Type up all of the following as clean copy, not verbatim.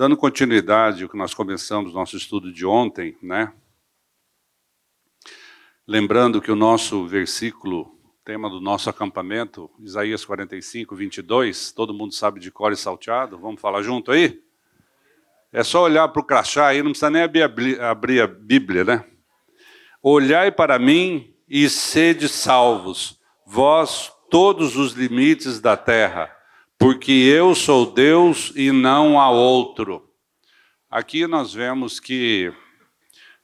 Dando continuidade ao que nós começamos nosso estudo de ontem, né? Lembrando que o nosso versículo, tema do nosso acampamento, Isaías 45, 22, todo mundo sabe de cor e salteado, vamos falar junto aí? É só olhar para o crachá aí, não precisa nem abrir a Bíblia, né? Olhai para mim e sede salvos, vós todos os limites da terra, porque eu sou Deus e não há outro. Aqui nós vemos que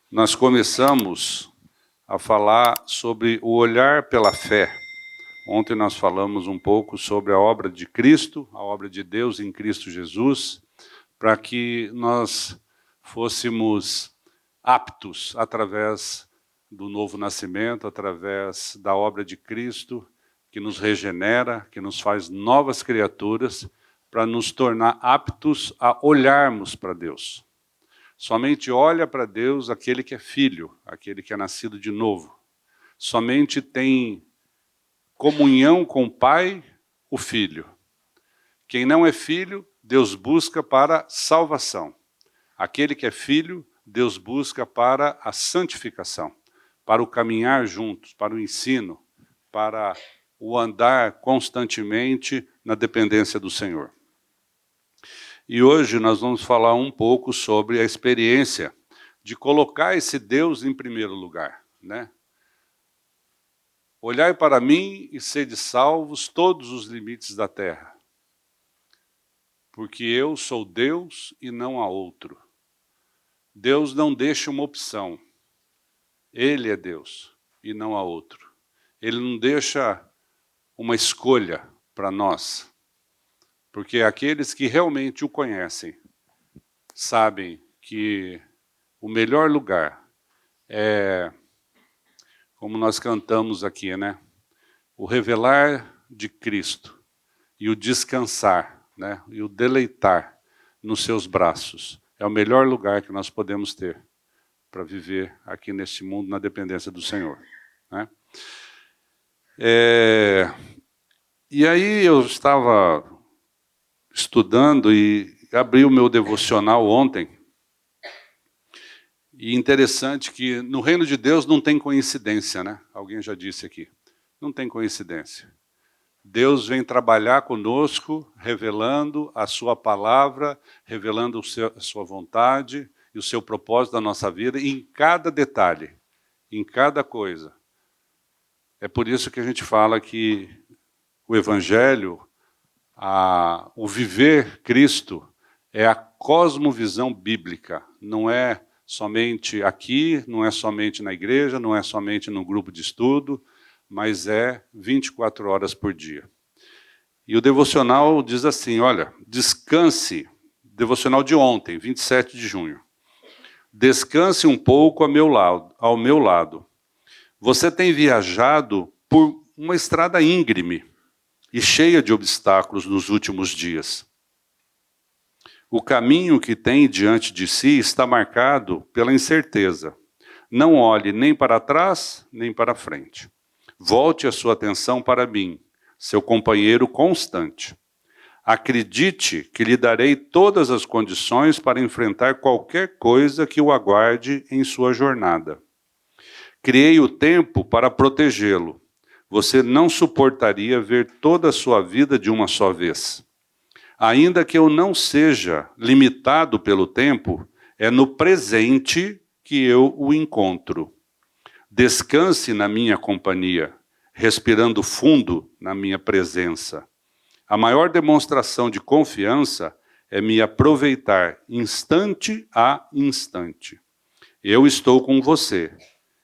nós começamos a falar sobre o olhar pela fé. Ontem nós falamos um pouco sobre a obra de Cristo, a obra de Deus em Cristo Jesus, para que nós fôssemos aptos através do novo nascimento, através da obra de Cristo, que nos regenera, que nos faz novas criaturas, para nos tornar aptos a olharmos para Deus. Somente olha para Deus aquele que é filho, aquele que é nascido de novo. Somente tem comunhão com o Pai, o Filho. Quem não é filho, Deus busca para salvação. Aquele que é filho, Deus busca para a santificação, para o caminhar juntos, para o ensino, para o andar constantemente na dependência do Senhor. E hoje nós vamos falar um pouco sobre a experiência de colocar esse Deus em primeiro lugar, né? Olhai para mim e sede salvos todos os limites da terra, porque eu sou Deus e não há outro. Deus não deixa uma opção. Ele é Deus e não há outro. Ele não deixa uma escolha para nós, porque aqueles que realmente o conhecem sabem que o melhor lugar é, como nós cantamos aqui, né? O revelar de Cristo e o descansar, né? E o deleitar nos seus braços. É o melhor lugar que nós podemos ter para viver aqui neste mundo na dependência do Senhor, né? E aí eu estava estudando e abri o meu devocional ontem. E interessante que no reino de Deus não tem coincidência, né? Alguém já disse aqui. Não tem coincidência. Deus vem trabalhar conosco, revelando a sua palavra, revelando a sua vontade e o seu propósito da nossa vida em cada detalhe, em cada coisa. É por isso que a gente fala que o Evangelho, o viver Cristo, é a cosmovisão bíblica. Não é somente aqui, não é somente na igreja, não é somente no grupo de estudo, mas é 24 horas por dia. E o devocional diz assim, olha, descanse, devocional de ontem, 27 de junho. Descanse um pouco ao meu lado. Você tem viajado por uma estrada íngreme e cheia de obstáculos nos últimos dias. O caminho que tem diante de si está marcado pela incerteza. Não olhe nem para trás, nem para frente. Volte a sua atenção para mim, seu companheiro constante. Acredite que lhe darei todas as condições para enfrentar qualquer coisa que o aguarde em sua jornada. Criei o tempo para protegê-lo. Você não suportaria ver toda a sua vida de uma só vez. Ainda que eu não seja limitado pelo tempo, é no presente que eu o encontro. Descanse na minha companhia, respirando fundo na minha presença. A maior demonstração de confiança é me aproveitar instante a instante. Eu estou com você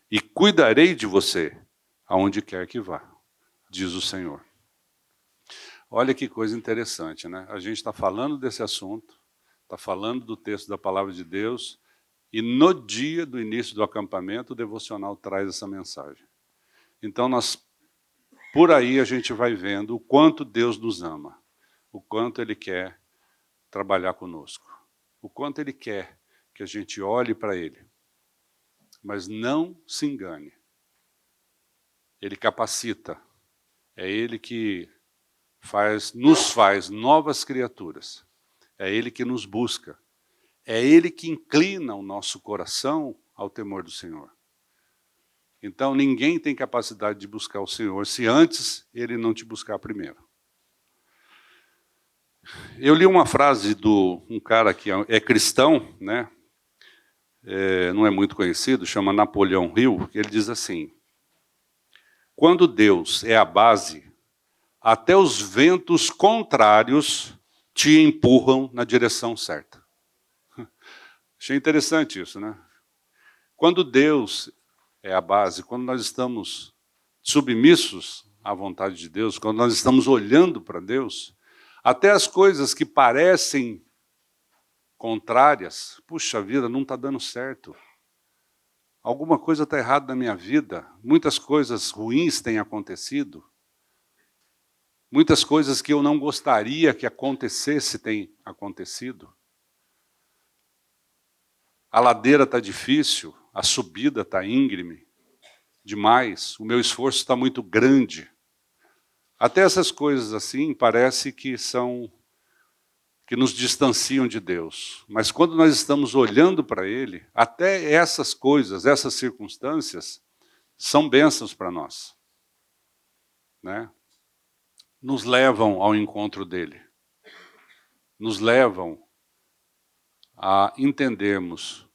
e cuidarei de você aonde quer que vá, diz o Senhor. Olha que coisa interessante, né? A gente está falando desse assunto, está falando do texto da Palavra de Deus, e no dia do início do acampamento, o devocional traz essa mensagem. Então, por aí a gente vai vendo o quanto Deus nos ama, o quanto Ele quer trabalhar conosco, o quanto Ele quer que a gente olhe para Ele. Mas não se engane. Ele capacita. É Ele que nos faz novas criaturas. É Ele que nos busca. É Ele que inclina o nosso coração ao temor do Senhor. Então, ninguém tem capacidade de buscar o Senhor se antes Ele não te buscar primeiro. Eu li uma frase de um cara que é cristão, né? Não é muito conhecido, chama Napoleão Hill, que ele diz assim: quando Deus é a base, até os ventos contrários te empurram na direção certa. Achei interessante isso, né? Quando Deus é a base, quando nós estamos submissos à vontade de Deus, quando nós estamos olhando para Deus, até as coisas que parecem contrárias, puxa vida, não está dando certo. Alguma coisa está errada na minha vida, muitas coisas ruins têm acontecido, muitas coisas que eu não gostaria que acontecesse têm acontecido. A ladeira está difícil, a subida está íngreme demais, o meu esforço está muito grande. Até essas coisas assim parece que nos distanciam de Deus. Mas quando nós estamos olhando para Ele, até essas coisas, essas circunstâncias, são bênçãos para nós, né? Nos levam ao encontro dEle. Nos levam a entendermos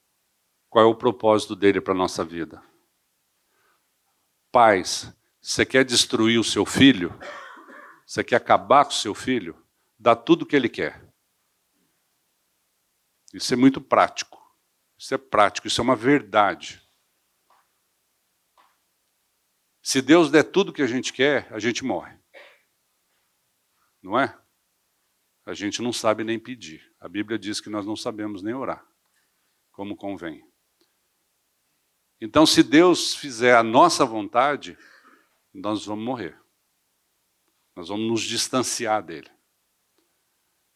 qual é o propósito dEle para a nossa vida. Pais, você quer destruir o seu filho? Você quer acabar com o seu filho? Dá tudo o que ele quer. Isso é muito prático. Isso é prático, isso é uma verdade. Se Deus der tudo o que a gente quer, a gente morre. Não é? A gente não sabe nem pedir. A Bíblia diz que nós não sabemos nem orar, como convém. Então, se Deus fizer a nossa vontade, nós vamos morrer. Nós vamos nos distanciar dele.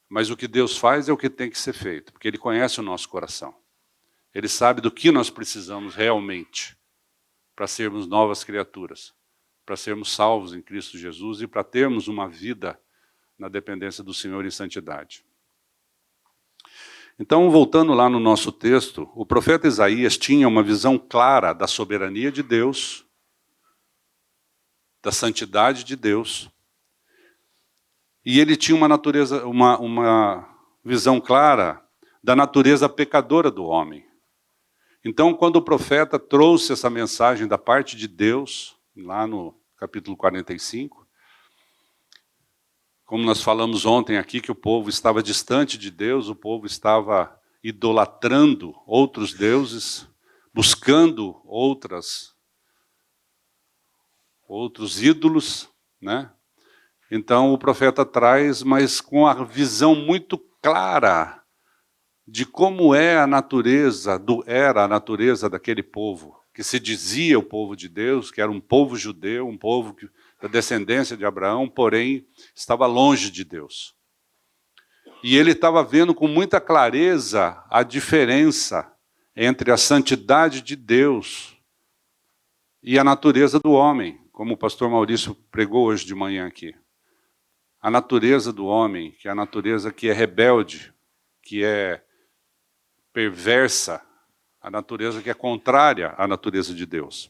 Mas o que Deus faz é o que tem que ser feito, porque Ele conhece o nosso coração. Ele sabe do que nós precisamos realmente para sermos novas criaturas, para sermos salvos em Cristo Jesus e para termos uma vida na dependência do Senhor em santidade. Então, voltando lá no nosso texto, o profeta Isaías tinha uma visão clara da soberania de Deus, da santidade de Deus, e ele tinha uma visão clara da natureza pecadora do homem. Então, quando o profeta trouxe essa mensagem da parte de Deus, lá no capítulo 45, como nós falamos ontem aqui, que o povo estava distante de Deus, o povo estava idolatrando outros deuses, buscando outros ídolos, né? Então o profeta traz, mas com a visão muito clara de como era a natureza daquele povo, que se dizia o povo de Deus, que era um povo judeu, um povo da descendência de Abraão, porém estava longe de Deus. E ele estava vendo com muita clareza a diferença entre a santidade de Deus e a natureza do homem, como o pastor Maurício pregou hoje de manhã aqui. A natureza do homem, que é a natureza que é rebelde, que é perversa, a natureza que é contrária à natureza de Deus.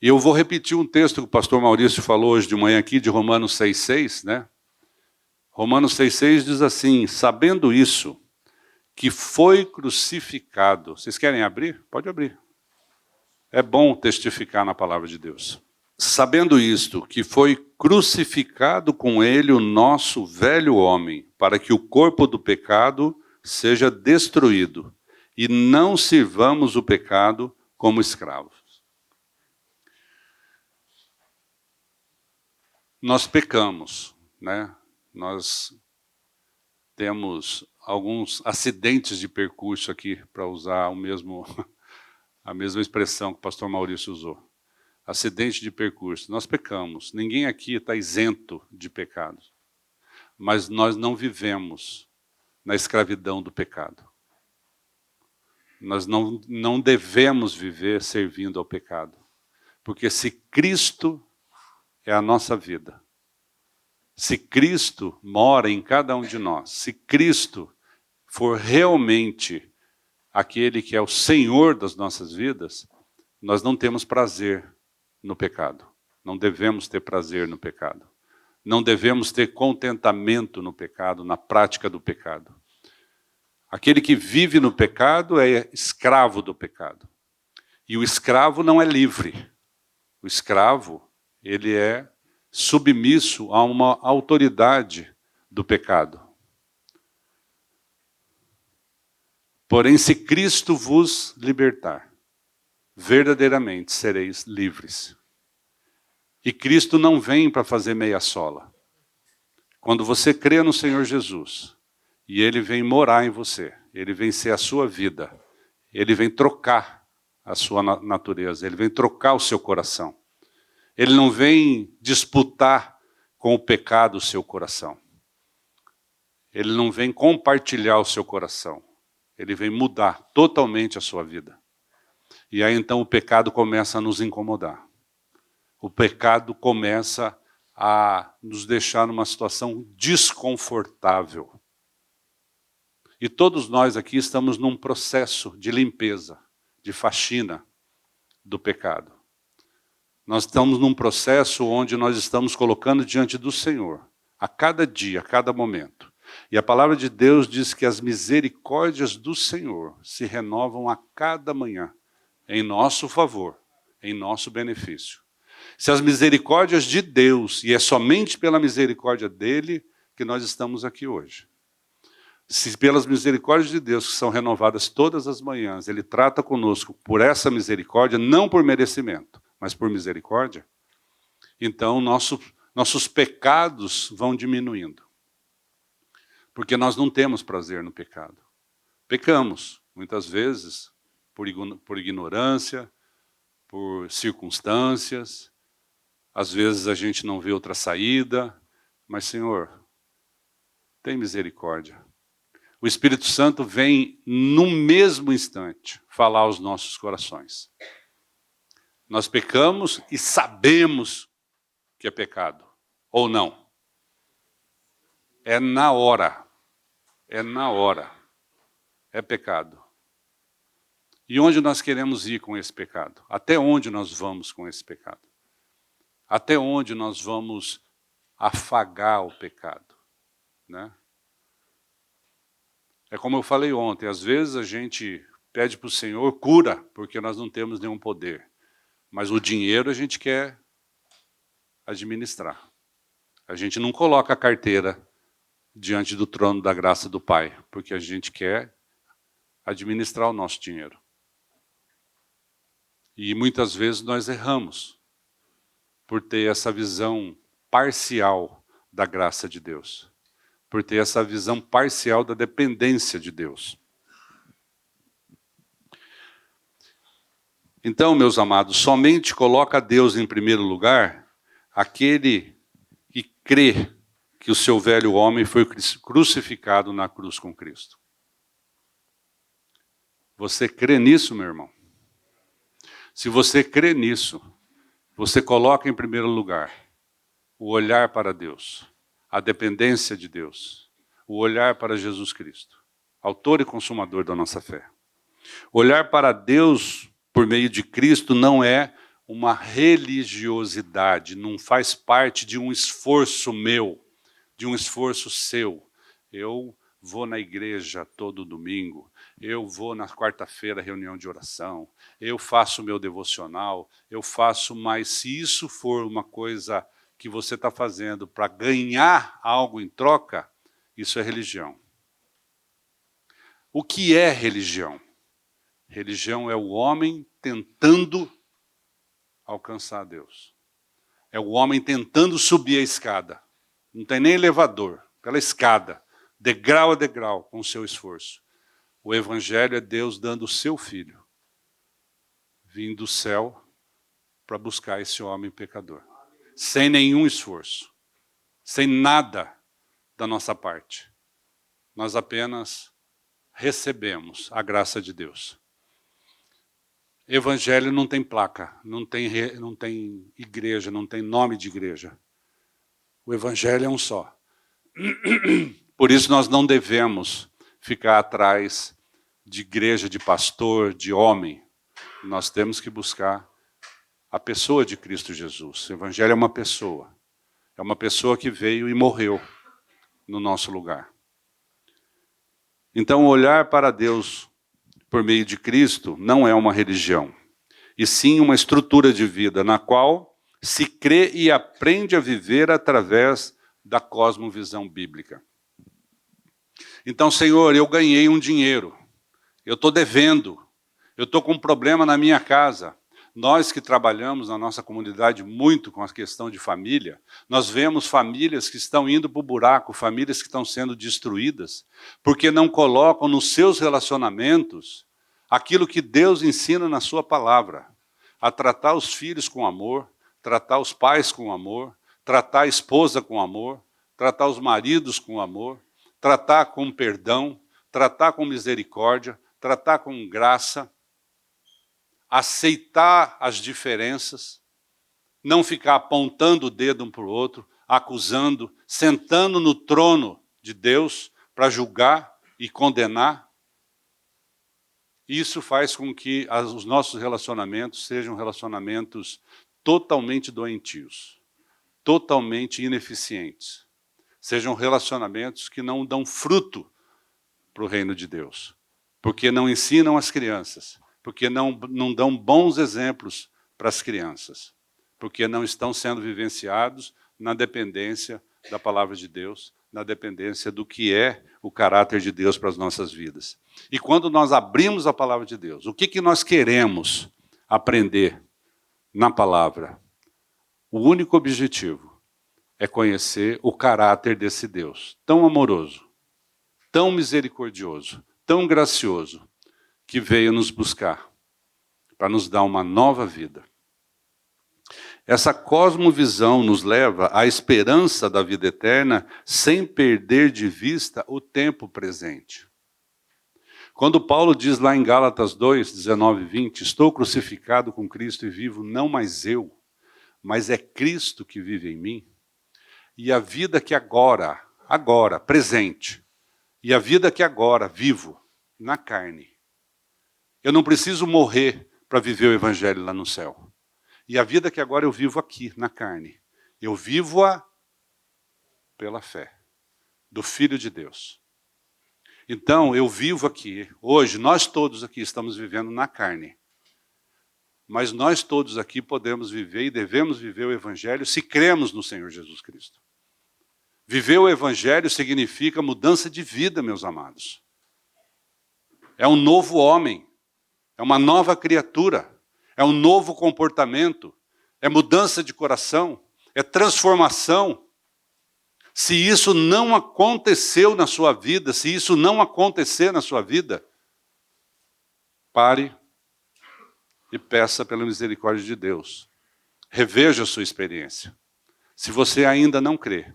E eu vou repetir um texto que o pastor Maurício falou hoje de manhã aqui, de Romanos 6,6, né? Romanos 6,6 diz assim: sabendo isso, que foi crucificado. Vocês querem abrir? Pode abrir. É bom testificar na palavra de Deus. Sabendo isto, que foi crucificado com ele o nosso velho homem, para que o corpo do pecado seja destruído, e não sirvamos o pecado como escravos. Nós pecamos, né? Nós temos alguns acidentes de percurso aqui, para usar a mesma expressão que o pastor Maurício usou. Acidente de percurso. Nós pecamos. Ninguém aqui está isento de pecados. Mas nós não vivemos na escravidão do pecado. Nós não devemos viver servindo ao pecado. Porque se Cristo é a nossa vida, se Cristo mora em cada um de nós, se Cristo for realmente aquele que é o Senhor das nossas vidas, nós não temos prazer no pecado. Não devemos ter prazer no pecado. Não devemos ter contentamento no pecado, na prática do pecado. Aquele que vive no pecado é escravo do pecado. E o escravo não é livre. O escravo, ele é submisso a uma autoridade do pecado. Porém, se Cristo vos libertar, verdadeiramente sereis livres. E Cristo não vem para fazer meia sola. Quando você crê no Senhor Jesus, e Ele vem morar em você, Ele vem ser a sua vida, Ele vem trocar a sua natureza, Ele vem trocar o seu coração. Ele não vem disputar com o pecado o seu coração. Ele não vem compartilhar o seu coração. Ele vem mudar totalmente a sua vida. E aí então o pecado começa a nos incomodar. O pecado começa a nos deixar numa situação desconfortável. E todos nós aqui estamos num processo de limpeza, de faxina do pecado. Nós estamos num processo onde nós estamos colocando diante do Senhor, a cada dia, a cada momento. E a palavra de Deus diz que as misericórdias do Senhor se renovam a cada manhã, em nosso favor, em nosso benefício. Se as misericórdias de Deus, e é somente pela misericórdia dele que nós estamos aqui hoje. Se pelas misericórdias de Deus, que são renovadas todas as manhãs, ele trata conosco por essa misericórdia, não por merecimento, mas por misericórdia, então nossos pecados vão diminuindo. Porque nós não temos prazer no pecado. Pecamos, muitas vezes, por ignorância, por circunstâncias. Às vezes a gente não vê outra saída. Mas, Senhor, tem misericórdia. O Espírito Santo vem, no mesmo instante, falar aos nossos corações. Nós pecamos e sabemos que é pecado. Ou não. É na hora. É na hora. É pecado. E onde nós queremos ir com esse pecado? Até onde nós vamos com esse pecado? Até onde nós vamos afagar o pecado? Né? É como eu falei ontem, às vezes a gente pede para o Senhor cura, porque nós não temos nenhum poder. Mas o dinheiro a gente quer administrar. A gente não coloca a carteira diante do trono da graça do Pai, porque a gente quer administrar o nosso dinheiro. E muitas vezes nós erramos por ter essa visão parcial da graça de Deus, por ter essa visão parcial da dependência de Deus. Então, meus amados, somente coloca Deus em primeiro lugar aquele que crê que o seu velho homem foi crucificado na cruz com Cristo. Você crê nisso, meu irmão? Se você crê nisso, você coloca em primeiro lugar o olhar para Deus, a dependência de Deus, o olhar para Jesus Cristo, autor e consumador da nossa fé. Olhar para Deus por meio de Cristo não é uma religiosidade, não faz parte de um esforço meu, de um esforço seu. Eu vou na igreja todo domingo, eu vou na quarta-feira reunião de oração, eu faço o meu devocional, eu faço, mas se isso for uma coisa que você está fazendo para ganhar algo em troca, isso é religião. O que é religião? Religião é o homem tentando alcançar Deus. É o homem tentando subir a escada. Não tem nem elevador, pela escada, degrau a degrau, com o seu esforço. O Evangelho é Deus dando o seu Filho, vindo do céu para buscar esse homem pecador. Sem nenhum esforço, sem nada da nossa parte. Nós apenas recebemos a graça de Deus. Evangelho não tem placa, não tem igreja, não tem nome de igreja. O Evangelho é um só. Por isso nós não devemos ficar atrás de igreja, de pastor, de homem. Nós temos que buscar a pessoa de Cristo Jesus. O Evangelho é uma pessoa que veio e morreu no nosso lugar. Então, olhar para Deus por meio de Cristo não é uma religião, e sim uma estrutura de vida na qual se crê e aprende a viver através da cosmovisão bíblica. Então, Senhor, eu ganhei um dinheiro, eu estou devendo, eu estou com um problema na minha casa. Nós que trabalhamos na nossa comunidade muito com a questão de família, nós vemos famílias que estão indo para o buraco, famílias que estão sendo destruídas, porque não colocam nos seus relacionamentos aquilo que Deus ensina na sua palavra, a tratar os filhos com amor, tratar os pais com amor, tratar a esposa com amor, tratar os maridos com amor, tratar com perdão, tratar com misericórdia, tratar com graça, aceitar as diferenças, não ficar apontando o dedo um para o outro, acusando, sentando no trono de Deus para julgar e condenar. Isso faz com que os nossos relacionamentos sejam relacionamentos totalmente doentios, totalmente ineficientes. Sejam relacionamentos que não dão fruto para o reino de Deus, porque não ensinam as crianças, porque não dão bons exemplos para as crianças, porque não estão sendo vivenciados na dependência da palavra de Deus, na dependência do que é o caráter de Deus para as nossas vidas. E quando nós abrimos a palavra de Deus, o que nós queremos aprender na palavra? O único objetivo é conhecer o caráter desse Deus, tão amoroso, tão misericordioso, tão gracioso, que veio nos buscar para nos dar uma nova vida. Essa cosmovisão nos leva à esperança da vida eterna sem perder de vista o tempo presente. Quando Paulo diz lá em Gálatas 2, 19 e 20, estou crucificado com Cristo e vivo não mais eu, mas é Cristo que vive em mim. E a vida que agora, presente, e a vida que agora vivo na carne. Eu não preciso morrer para viver o Evangelho lá no céu. E a vida que agora eu vivo aqui, na carne, eu vivo-a pela fé do Filho de Deus. Então, eu vivo aqui, hoje, nós todos aqui estamos vivendo na carne. Mas nós todos aqui podemos viver e devemos viver o Evangelho se cremos no Senhor Jesus Cristo. Viver o Evangelho significa mudança de vida, meus amados. É um novo homem, é uma nova criatura, é um novo comportamento, é mudança de coração, é transformação. Se isso não aconteceu na sua vida, se isso não acontecer na sua vida, pare e peça pela misericórdia de Deus. Reveja a sua experiência. Se você ainda não crê,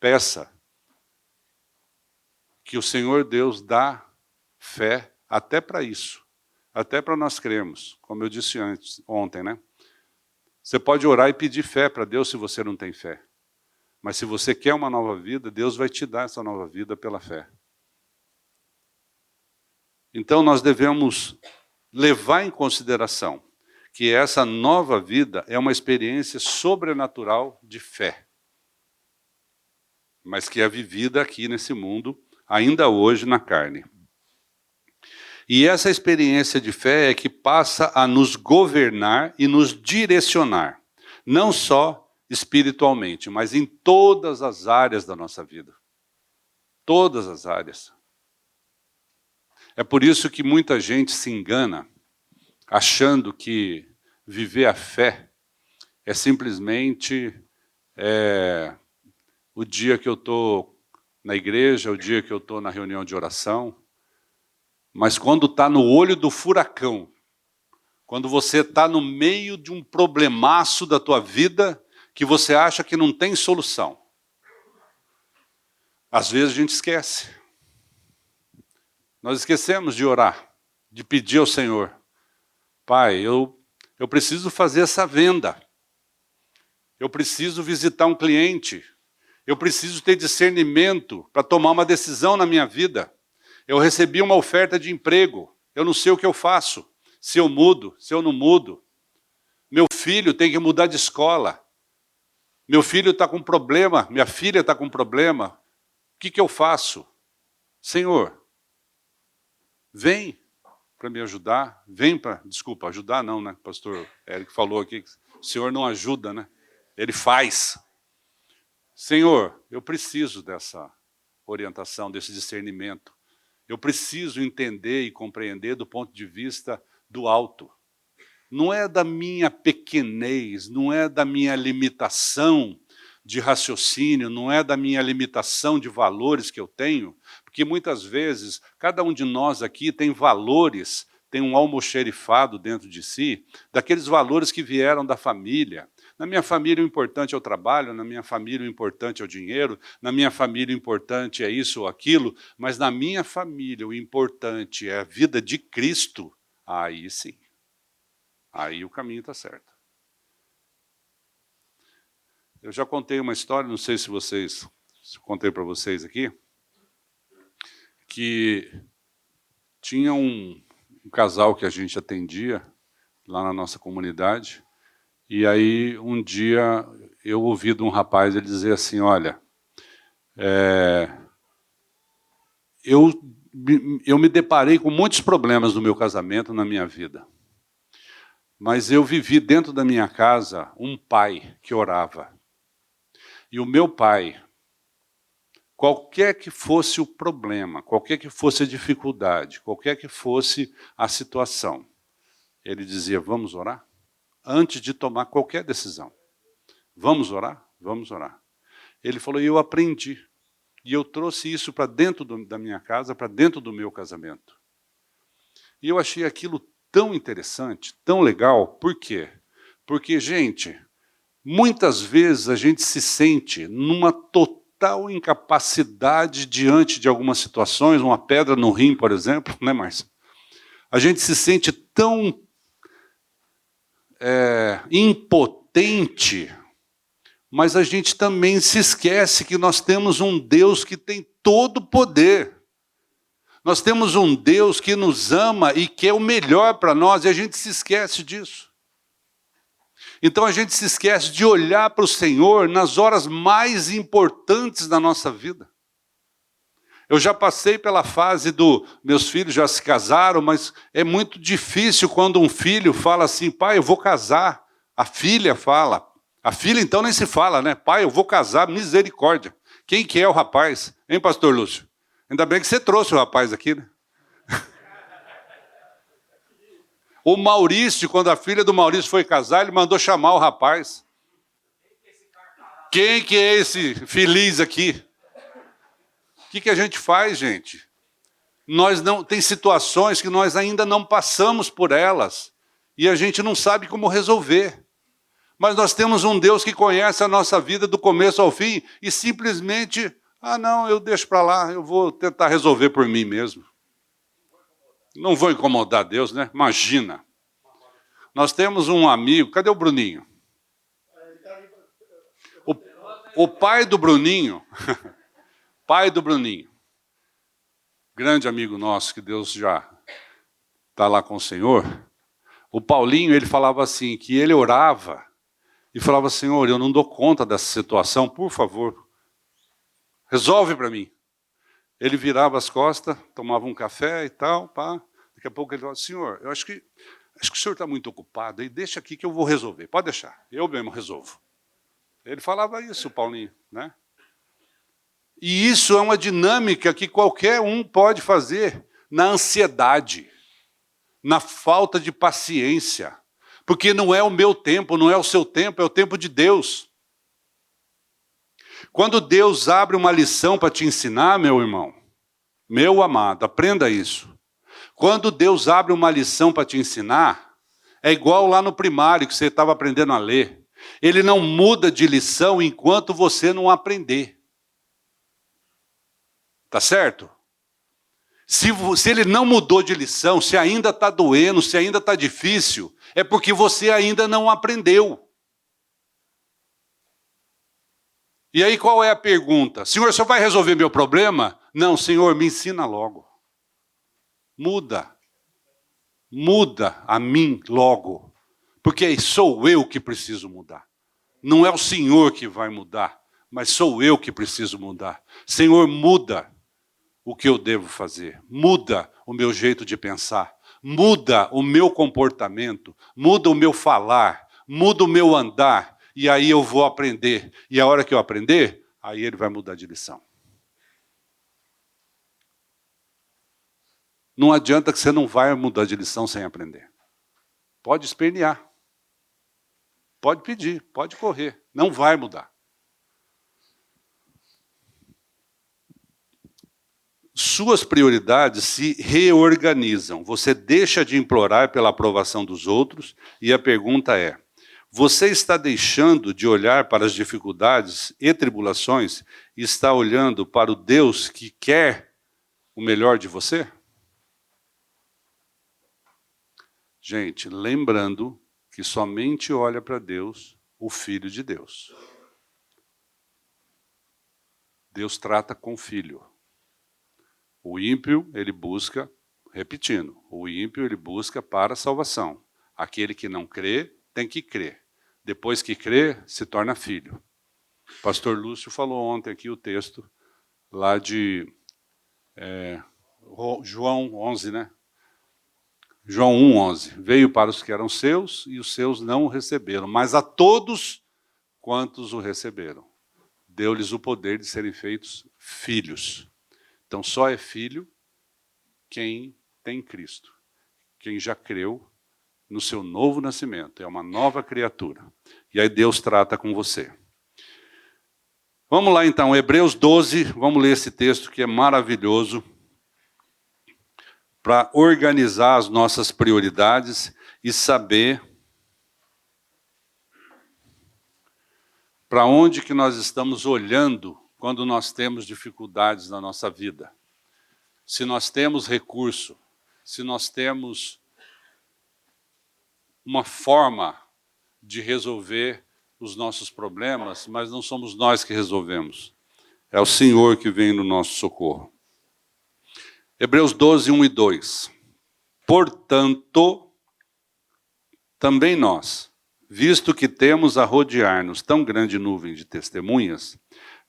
peça que o Senhor Deus dá fé até para isso, até para nós crermos, como eu disse ontem, né? Você pode orar e pedir fé para Deus se você não tem fé. Mas se você quer uma nova vida, Deus vai te dar essa nova vida pela fé. Então nós devemos levar em consideração que essa nova vida é uma experiência sobrenatural de fé, mas que é vivida aqui nesse mundo, ainda hoje na carne. E essa experiência de fé é que passa a nos governar e nos direcionar, não só espiritualmente, mas em todas as áreas da nossa vida. Todas as áreas. É por isso que muita gente se engana, achando que viver a fé é simplesmente o dia que eu estou na igreja, o dia que eu estou na reunião de oração. Mas quando está no olho do furacão, quando você está no meio de um problemaço da tua vida, que você acha que não tem solução, às vezes a gente esquece. Nós esquecemos de orar, de pedir ao Senhor, Pai, eu preciso fazer essa venda, eu preciso visitar um cliente, eu preciso ter discernimento para tomar uma decisão na minha vida, Eu recebi uma oferta de emprego. Eu não sei o que eu faço. Se eu mudo, se eu não mudo. Meu filho tem que mudar de escola. Meu filho está com problema, minha filha está com problema. O que eu faço? Senhor, vem para me ajudar. Vem para... Desculpa, ajudar não, né? O pastor Eric falou aqui que o Senhor não ajuda, né? Ele faz. Senhor, eu preciso dessa orientação, desse discernimento. Eu preciso entender e compreender do ponto de vista do alto. Não é da minha pequenez, não é da minha limitação de raciocínio, não é da minha limitação de valores que eu tenho, porque muitas vezes cada um de nós aqui tem valores, tem um almoxerifado dentro de si, daqueles valores que vieram da família. Na minha família o importante é o trabalho, na minha família o importante é o dinheiro, na minha família o importante é isso ou aquilo, mas na minha família o importante é a vida de Cristo, aí sim. Aí o caminho está certo. Eu já contei uma história, não sei se contei para vocês aqui, que tinha um casal que a gente atendia lá na nossa comunidade, e aí um dia eu ouvi de um rapaz ele dizer assim, olha, eu me deparei com muitos problemas no meu casamento, na minha vida. Mas eu vivi dentro da minha casa um pai que orava. E o meu pai, qualquer que fosse o problema, qualquer que fosse a dificuldade, qualquer que fosse a situação, ele dizia, vamos orar? Antes de tomar qualquer decisão. Vamos orar? Vamos orar. Ele falou, e eu aprendi. E eu trouxe isso para dentro da minha casa, para dentro do meu casamento. E eu achei aquilo tão interessante, tão legal. Por quê? Porque, gente, muitas vezes a gente se sente numa total incapacidade diante de algumas situações, uma pedra no rim, por exemplo, né, Márcia? A gente se sente tão impotente, mas a gente também se esquece que nós temos um Deus que tem todo o poder. Nós temos um Deus que nos ama e quer o melhor para nós, e a gente se esquece disso. Então a gente se esquece de olhar para o Senhor nas horas mais importantes da nossa vida. Eu já passei pela fase meus filhos já se casaram, mas é muito difícil quando um filho fala assim, pai, eu vou casar. A filha fala. A filha então nem se fala, né? Pai, eu vou casar, misericórdia. Quem que é o rapaz? Hein, pastor Lúcio? Ainda bem que você trouxe o rapaz aqui, né? O Maurício, quando a filha do Maurício foi casar, ele mandou chamar o rapaz. Quem que é esse feliz aqui? O que a gente faz, gente? Tem situações que nós ainda não passamos por elas e a gente não sabe como resolver. Mas nós temos um Deus que conhece a nossa vida do começo ao fim e simplesmente, não, eu deixo para lá, eu vou tentar resolver por mim mesmo. Não vou incomodar Deus, né? Imagina. Nós temos um amigo, cadê o Bruninho? O pai do Bruninho... Pai do Bruninho, grande amigo nosso, que Deus já está lá com o Senhor, o Paulinho, ele falava assim, que ele orava e falava, Senhor, eu não dou conta dessa situação, por favor, resolve para mim. Ele virava as costas, tomava um café e tal, pá. Daqui a pouco ele falava, Senhor, eu acho que o senhor está muito ocupado, aí deixa aqui que eu vou resolver, pode deixar, eu mesmo resolvo. Ele falava isso, o Paulinho, né? E isso é uma dinâmica que qualquer um pode fazer na ansiedade, na falta de paciência, porque não é o meu tempo, não é o seu tempo, é o tempo de Deus. Quando Deus abre uma lição para te ensinar, meu irmão, meu amado, aprenda isso. Quando Deus abre uma lição para te ensinar, é igual lá no primário que você estava aprendendo a ler. Ele não muda de lição enquanto você não aprender. Tá certo? Se ele não mudou de lição, se ainda está doendo, se ainda está difícil, é porque você ainda não aprendeu. E aí qual é a pergunta? Senhor, o senhor vai resolver meu problema? Não, Senhor, me ensina logo. Muda. Muda a mim logo. Porque sou eu que preciso mudar. Não é o Senhor que vai mudar, mas sou eu que preciso mudar. Senhor, muda o que eu devo fazer. Muda o meu jeito de pensar. Muda o meu comportamento. Muda o meu falar. Muda o meu andar. E aí eu vou aprender. E a hora que eu aprender, aí ele vai mudar de lição. Não adianta que você não vai mudar de lição sem aprender. Pode espernear. Pode pedir, pode correr. Não vai mudar. Suas prioridades se reorganizam. Você deixa de implorar pela aprovação dos outros e a pergunta é: você está deixando de olhar para as dificuldades e tribulações e está olhando para o Deus que quer o melhor de você? Gente, lembrando que somente olha para Deus o Filho de Deus. Deus trata com o Filho. O ímpio, ele busca, repetindo, o ímpio ele busca para a salvação. Aquele que não crê, tem que crer. Depois que crê, se torna filho. O pastor Lúcio falou ontem aqui o texto lá de João 11, né? João 1:11. Veio para os que eram seus e os seus não o receberam, mas a todos quantos o receberam, deu-lhes o poder de serem feitos filhos. Então só é filho quem tem Cristo, quem já creu no seu novo nascimento, é uma nova criatura. E aí Deus trata com você. Vamos lá então, Hebreus 12, vamos ler esse texto que é maravilhoso, para organizar as nossas prioridades e saber para onde que nós estamos olhando quando nós temos dificuldades na nossa vida. Se nós temos recurso, se nós temos uma forma de resolver os nossos problemas, mas não somos nós que resolvemos. É o Senhor que vem no nosso socorro. Hebreus 12, 1 e 2. Portanto, também nós, visto que temos a rodear-nos tão grande nuvem de testemunhas,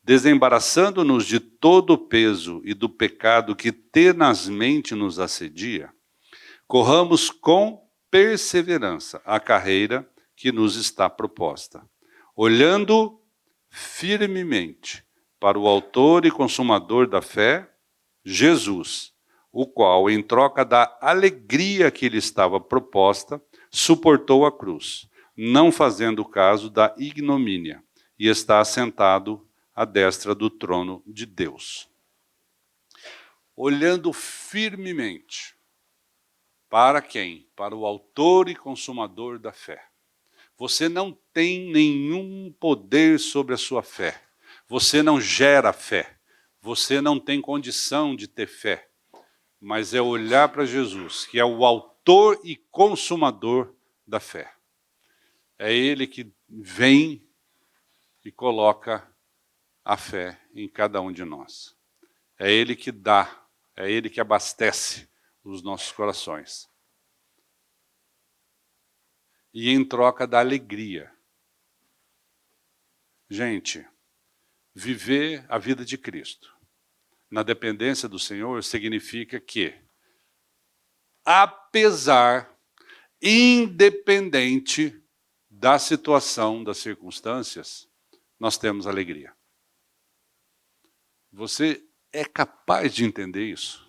desembaraçando-nos de todo o peso e do pecado que tenazmente nos assedia, corramos com perseverança a carreira que nos está proposta, olhando firmemente para o autor e consumador da fé, Jesus, o qual, em troca da alegria que lhe estava proposta, suportou a cruz, não fazendo caso da ignomínia, e está assentado à destra do trono de Deus. Olhando firmemente. Para quem? Para o autor e consumador da fé. Você não tem nenhum poder sobre a sua fé. Você não gera fé. Você não tem condição de ter fé. Mas é olhar para Jesus, que é o autor e consumador da fé. É Ele que vem e coloca a fé em cada um de nós. É Ele que dá, é Ele que abastece os nossos corações. E em troca da alegria. Gente, viver a vida de Cristo na dependência do Senhor significa que, apesar, independente da situação, das circunstâncias, nós temos alegria. Você é capaz de entender isso?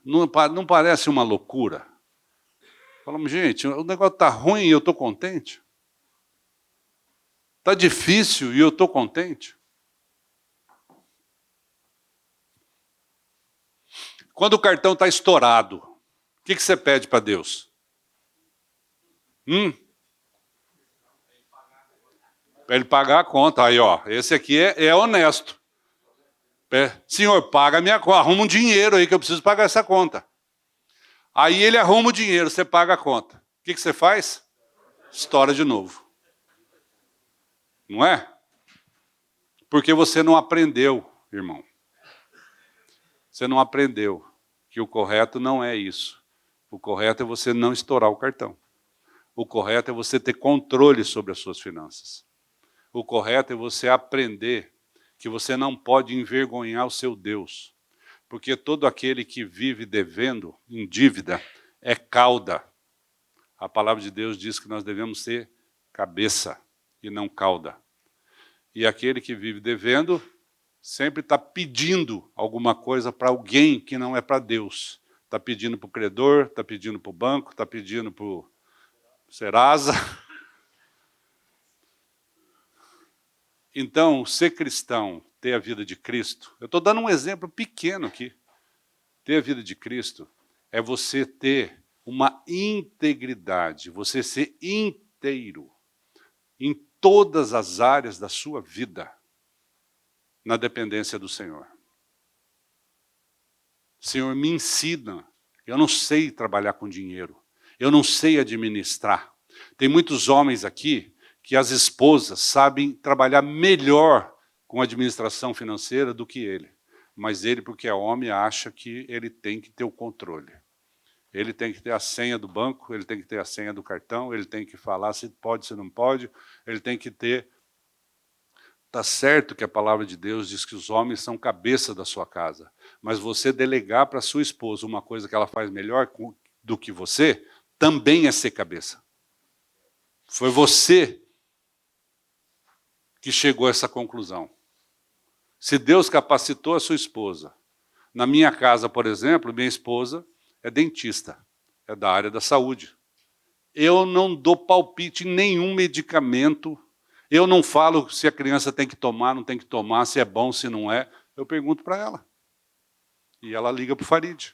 Não parece uma loucura? Falamos, gente, o negócio está ruim e eu estou contente? Está difícil e eu estou contente? Quando o cartão está estourado, o que você pede para Deus? Para Ele pagar a conta. Aí, ó, esse aqui é honesto. Senhor, paga a minha conta, arruma um dinheiro aí que eu preciso pagar essa conta. Aí ele arruma o dinheiro, você paga a conta. O que você faz? Estoura de novo. Não é? Porque você não aprendeu, irmão. Você não aprendeu. que o correto não é isso. O correto é você não estourar o cartão. O correto é você ter controle sobre as suas finanças. O correto é você aprender que você não pode envergonhar o seu Deus. Porque todo aquele que vive devendo, em dívida, é cauda. A palavra de Deus diz que nós devemos ser cabeça e não cauda. E aquele que vive devendo sempre está pedindo alguma coisa para alguém que não é para Deus. Está pedindo para o credor, está pedindo para o banco, está pedindo para o Serasa. Então, ser cristão, ter a vida de Cristo, eu estou dando um exemplo pequeno aqui. Ter a vida de Cristo é você ter uma integridade, você ser inteiro em todas as áreas da sua vida, na dependência do Senhor. Senhor, me ensina. Eu não sei trabalhar com dinheiro. Eu não sei administrar. Tem muitos homens aqui que as esposas sabem trabalhar melhor com administração financeira do que ele. Mas ele, porque é homem, acha que ele tem que ter o controle. Ele tem que ter a senha do banco, ele tem que ter a senha do cartão, ele tem que falar se pode, se não pode, ele tem que ter... Está certo que a palavra de Deus diz que os homens são cabeça da sua casa, mas você delegar para sua esposa uma coisa que ela faz melhor do que você, também é ser cabeça. Foi você que chegou a essa conclusão. Se Deus capacitou a sua esposa, na minha casa, por exemplo, minha esposa é dentista, é da área da saúde. Eu não dou palpite em nenhum medicamento. Eu não falo se a criança tem que tomar, não tem que tomar, se é bom, se não é. Eu pergunto para ela. E ela liga para o Farid.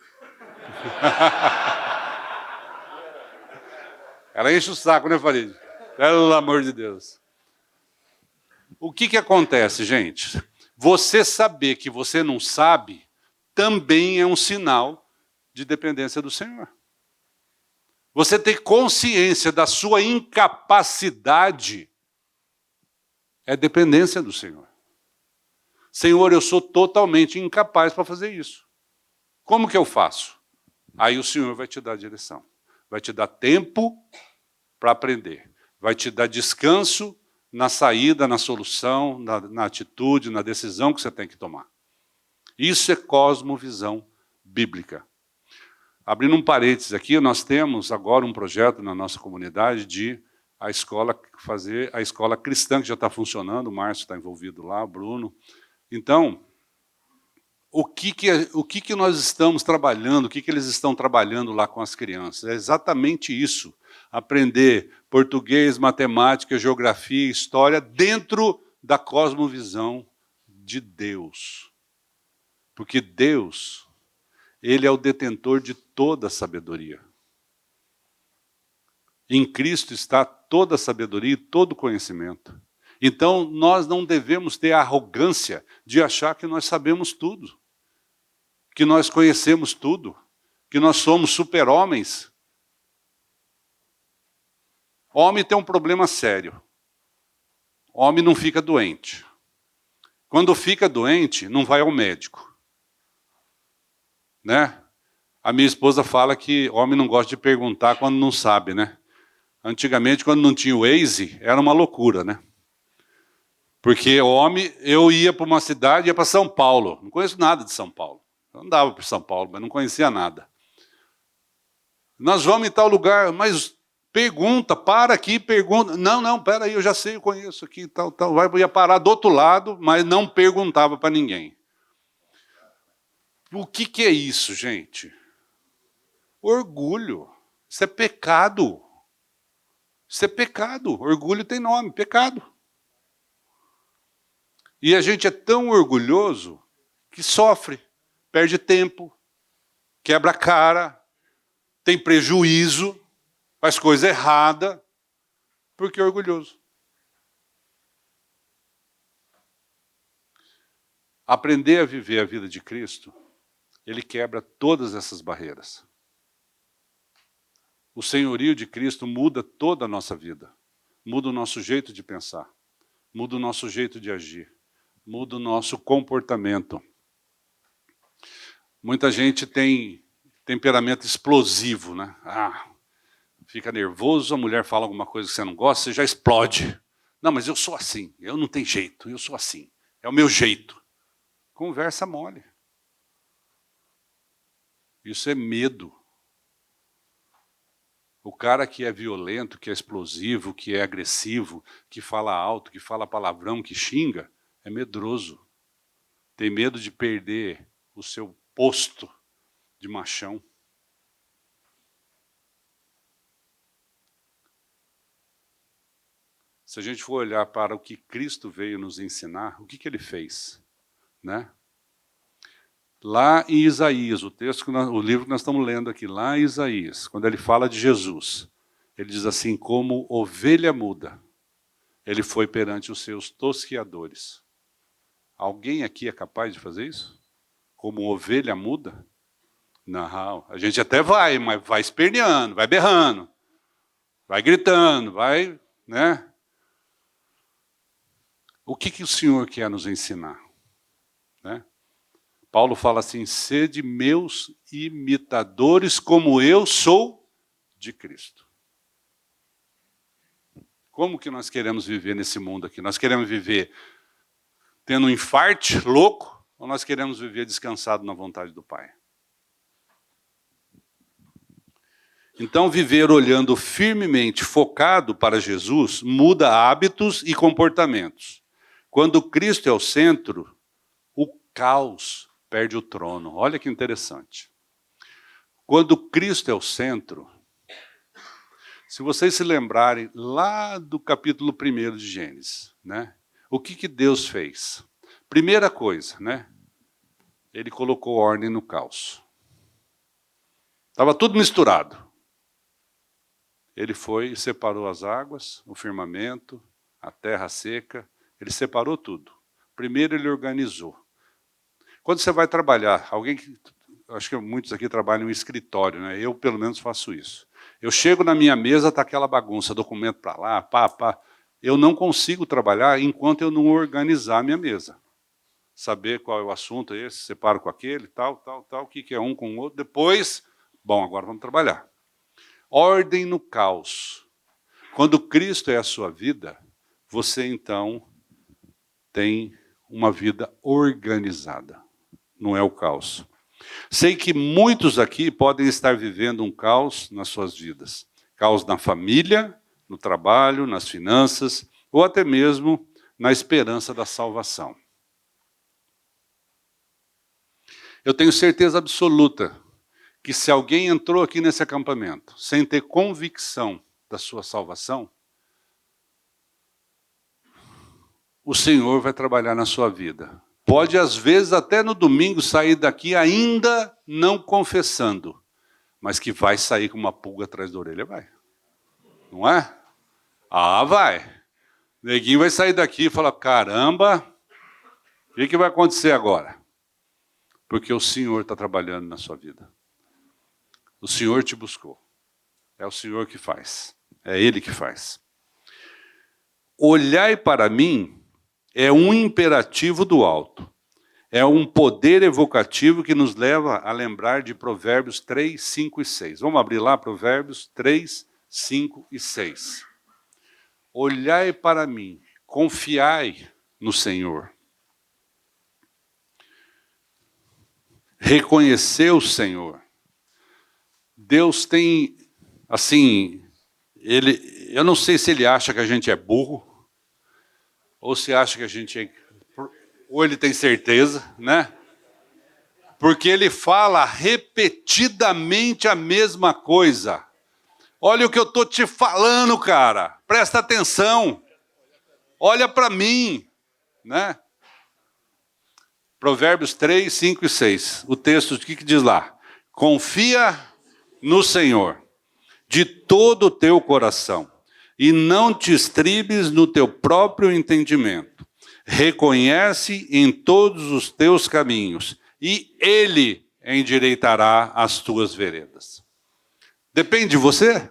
Ela enche o saco, né, Farid? Pelo amor de Deus. O que acontece, gente? Você saber que você não sabe também é um sinal de dependência do Senhor. Você ter consciência da sua incapacidade é dependência do Senhor. Senhor, eu sou totalmente incapaz para fazer isso. Como que eu faço? Aí o Senhor vai te dar direção. Vai te dar tempo para aprender. Vai te dar descanso na saída, na solução, na atitude, na decisão que você tem que tomar. Isso é cosmovisão bíblica. Abrindo um parênteses aqui, nós temos agora um projeto na nossa comunidade de fazer a escola cristã, que já está funcionando, o Márcio está envolvido lá, o Bruno. Então, o que nós estamos trabalhando, o que eles estão trabalhando lá com as crianças? É exatamente isso, aprender português, matemática, geografia, história, dentro da cosmovisão de Deus. Porque Deus, Ele é o detentor de toda a sabedoria. Em Cristo está toda a sabedoria e todo o conhecimento. Então, nós não devemos ter a arrogância de achar que nós sabemos tudo, que nós conhecemos tudo, que nós somos super-homens. Homem tem um problema sério. Homem não fica doente. Quando fica doente, não vai ao médico. Né? A minha esposa fala que homem não gosta de perguntar quando não sabe, né? Antigamente, quando não tinha o Waze, era uma loucura, né? Porque homem, eu ia para uma cidade, ia para São Paulo. Não conheço nada de São Paulo. Eu andava para São Paulo, mas não conhecia nada. Nós vamos em tal lugar, mas pergunta, para aqui, pergunta. Não, pera aí, eu já sei, eu conheço aqui, tal. Ia parar do outro lado, mas não perguntava para ninguém. O que é isso, gente? Orgulho. Isso é pecado. Isso é pecado. Orgulho tem nome, pecado. E a gente é tão orgulhoso que sofre, perde tempo, quebra a cara, tem prejuízo, faz coisa errada, porque é orgulhoso. Aprender a viver a vida de Cristo, ele quebra todas essas barreiras. O senhorio de Cristo muda toda a nossa vida, muda o nosso jeito de pensar, muda o nosso jeito de agir, muda o nosso comportamento. Muita gente tem temperamento explosivo, né? Fica nervoso, a mulher fala alguma coisa que você não gosta, você já explode. Não, mas eu sou assim, eu não tenho jeito, eu sou assim. É o meu jeito. Conversa mole. Isso é medo. O cara que é violento, que é explosivo, que é agressivo, que fala alto, que fala palavrão, que xinga, é medroso. Tem medo de perder o seu posto de machão. Se a gente for olhar para o que Cristo veio nos ensinar, o que ele fez? Né? Lá em Isaías, o livro que nós estamos lendo aqui, lá em Isaías, quando ele fala de Jesus, ele diz assim, como ovelha muda, ele foi perante os seus tosquiadores. Alguém aqui é capaz de fazer isso? Como ovelha muda? Não, a gente até vai, mas vai esperneando, vai berrando, vai gritando, vai, né? O que o Senhor quer nos ensinar? Né? Paulo fala assim, sede meus imitadores como eu sou de Cristo. Como que nós queremos viver nesse mundo aqui? Nós queremos viver tendo um infarte louco ou nós queremos viver descansado na vontade do Pai? Então, viver olhando firmemente, focado para Jesus, muda hábitos e comportamentos. Quando Cristo é o centro, o caos perde o trono. Olha que interessante. Quando Cristo é o centro, se vocês se lembrarem lá do capítulo 1 de Gênesis, né? O que Deus fez? Primeira coisa, né? Ele colocou ordem no caos. Estava tudo misturado. Ele foi e separou as águas, o firmamento, a terra seca, ele separou tudo. Primeiro ele organizou. Quando você vai trabalhar, acho que muitos aqui trabalham em escritório, né? Eu pelo menos faço isso. Eu chego na minha mesa, está aquela bagunça, documento para lá, pá. Eu não consigo trabalhar enquanto eu não organizar a minha mesa. Saber qual é o assunto esse, separo com aquele, tal, o que é um com o outro. Depois, bom, agora vamos trabalhar. Ordem no caos. Quando Cristo é a sua vida, você então tem uma vida organizada. Não é o caos. Sei que muitos aqui podem estar vivendo um caos nas suas vidas. Caos na família, no trabalho, nas finanças, ou até mesmo na esperança da salvação. Eu tenho certeza absoluta que se alguém entrou aqui nesse acampamento sem ter convicção da sua salvação, o Senhor vai trabalhar na sua vida. Pode, às vezes, até no domingo, sair daqui ainda não confessando, mas que vai sair com uma pulga atrás da orelha, vai. Não é? Vai. Neguinho vai sair daqui e falar, caramba, o que vai acontecer agora? Porque o Senhor está trabalhando na sua vida. O Senhor te buscou. É o Senhor que faz. É Ele que faz. Olhai para mim é um imperativo do alto. É um poder evocativo que nos leva a lembrar de Provérbios 3, 5 e 6. Vamos abrir lá Provérbios 3, 5 e 6. Olhai para mim, confiai no Senhor. Reconheceu o Senhor. Deus tem, assim, eu não sei se ele acha que a gente é burro, ou se acha que a gente é, ou ele tem certeza, né? Porque ele fala repetidamente a mesma coisa. Olha o que eu estou te falando, cara. Presta atenção. Olha para mim, né? Provérbios 3, 5 e 6. O texto, o que diz lá? Confia no Senhor de todo o teu coração e não te estribes no teu próprio entendimento. Reconhece em todos os teus caminhos e Ele endireitará as tuas veredas. Depende de você?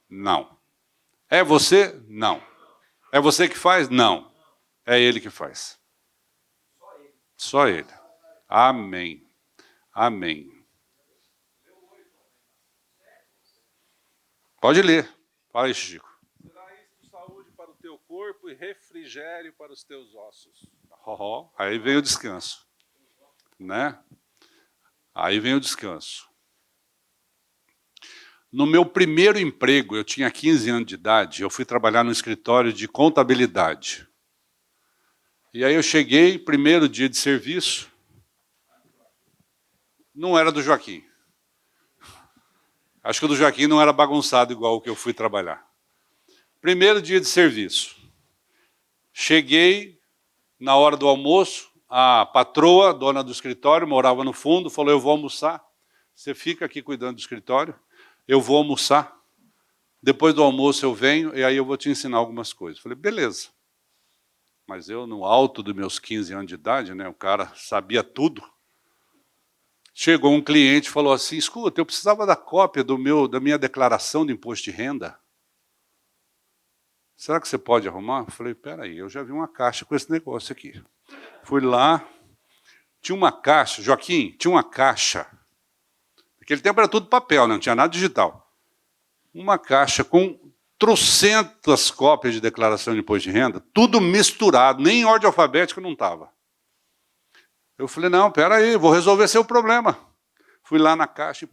Não. É você? Não. É você que faz? Não. É Ele que faz. Só Ele. Amém. Amém. Pode ler. Fala aí, Chico. Será isto saúde para o teu corpo e refrigério para os teus ossos. Aí vem o descanso. Né? Aí vem o descanso. No meu primeiro emprego, eu tinha 15 anos de idade, eu fui trabalhar no escritório de contabilidade. E aí eu cheguei, primeiro dia de serviço, não era do Joaquim. Acho que o do Joaquim não era bagunçado igual o que eu fui trabalhar. Primeiro dia de serviço. Cheguei, na hora do almoço, a patroa, dona do escritório, morava no fundo, falou, eu vou almoçar. Você fica aqui cuidando do escritório, eu vou almoçar. Depois do almoço eu venho e aí eu vou te ensinar algumas coisas. Falei, beleza. Mas eu, no alto dos meus 15 anos de idade, né, o cara sabia tudo. Chegou um cliente e falou assim, escuta, eu precisava da cópia da minha declaração de imposto de renda. Será que você pode arrumar? Eu falei, peraí, eu já vi uma caixa com esse negócio aqui. Fui lá, tinha uma caixa, Joaquim, tinha uma caixa. Naquele tempo era tudo papel, não tinha nada digital. Uma caixa com trocentas cópias de declaração de imposto de renda, tudo misturado, nem em ordem alfabética não estava. Eu falei, não, peraí, vou resolver seu problema. Fui lá na caixa e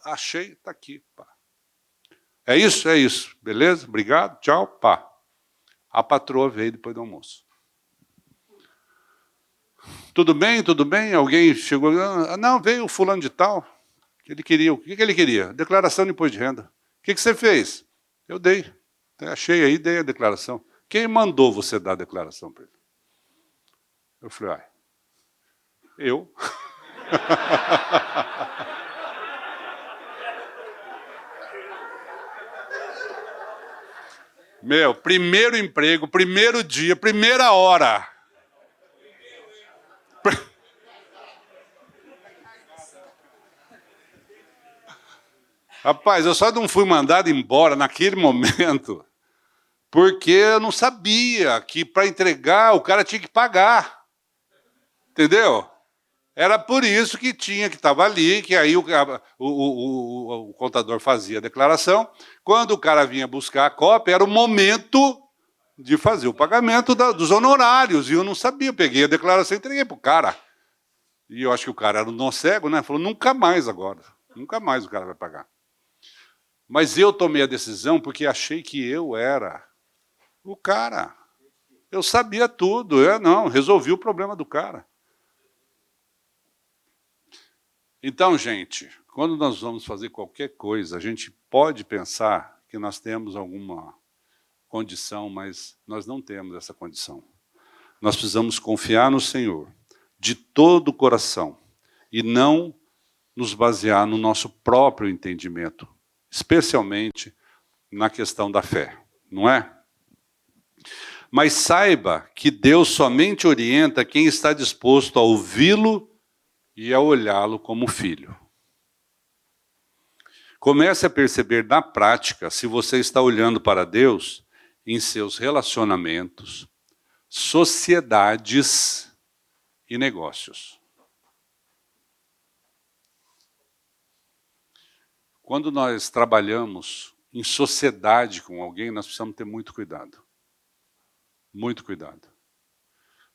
achei, está aqui. Pá. É isso, beleza, obrigado, tchau, pá. A patroa veio depois do almoço. Tudo bem? Alguém chegou, não, veio o fulano de tal, ele queria, o que ele queria? Declaração de imposto de renda. O que você fez? Eu dei, achei aí, dei a declaração. Quem mandou você dar a declaração para ele? Eu falei, eu. Meu, primeiro emprego, primeiro dia, primeira hora. Rapaz, eu só não fui mandado embora naquele momento porque eu não sabia que para entregar o cara tinha que pagar. Entendeu? Era por isso que tinha, que estava ali, que aí o contador fazia a declaração. Quando o cara vinha buscar a cópia, era o momento de fazer o pagamento dos honorários. E eu não sabia, eu peguei a declaração e entreguei para o cara. E eu acho que o cara era um nó cego, né? Falou, nunca mais agora. Nunca mais o cara vai pagar. Mas eu tomei a decisão porque achei que eu era o cara. Eu sabia tudo. Eu não, resolvi o problema do cara. Então, gente, quando nós vamos fazer qualquer coisa, a gente pode pensar que nós temos alguma condição, mas nós não temos essa condição. Nós precisamos confiar no Senhor de todo o coração e não nos basear no nosso próprio entendimento, especialmente na questão da fé, não é? Mas saiba que Deus somente orienta quem está disposto a ouvi-lo e a olhá-lo como filho. Comece a perceber na prática se você está olhando para Deus em seus relacionamentos, sociedades e negócios. Quando nós trabalhamos em sociedade com alguém, nós precisamos ter muito cuidado. Muito cuidado.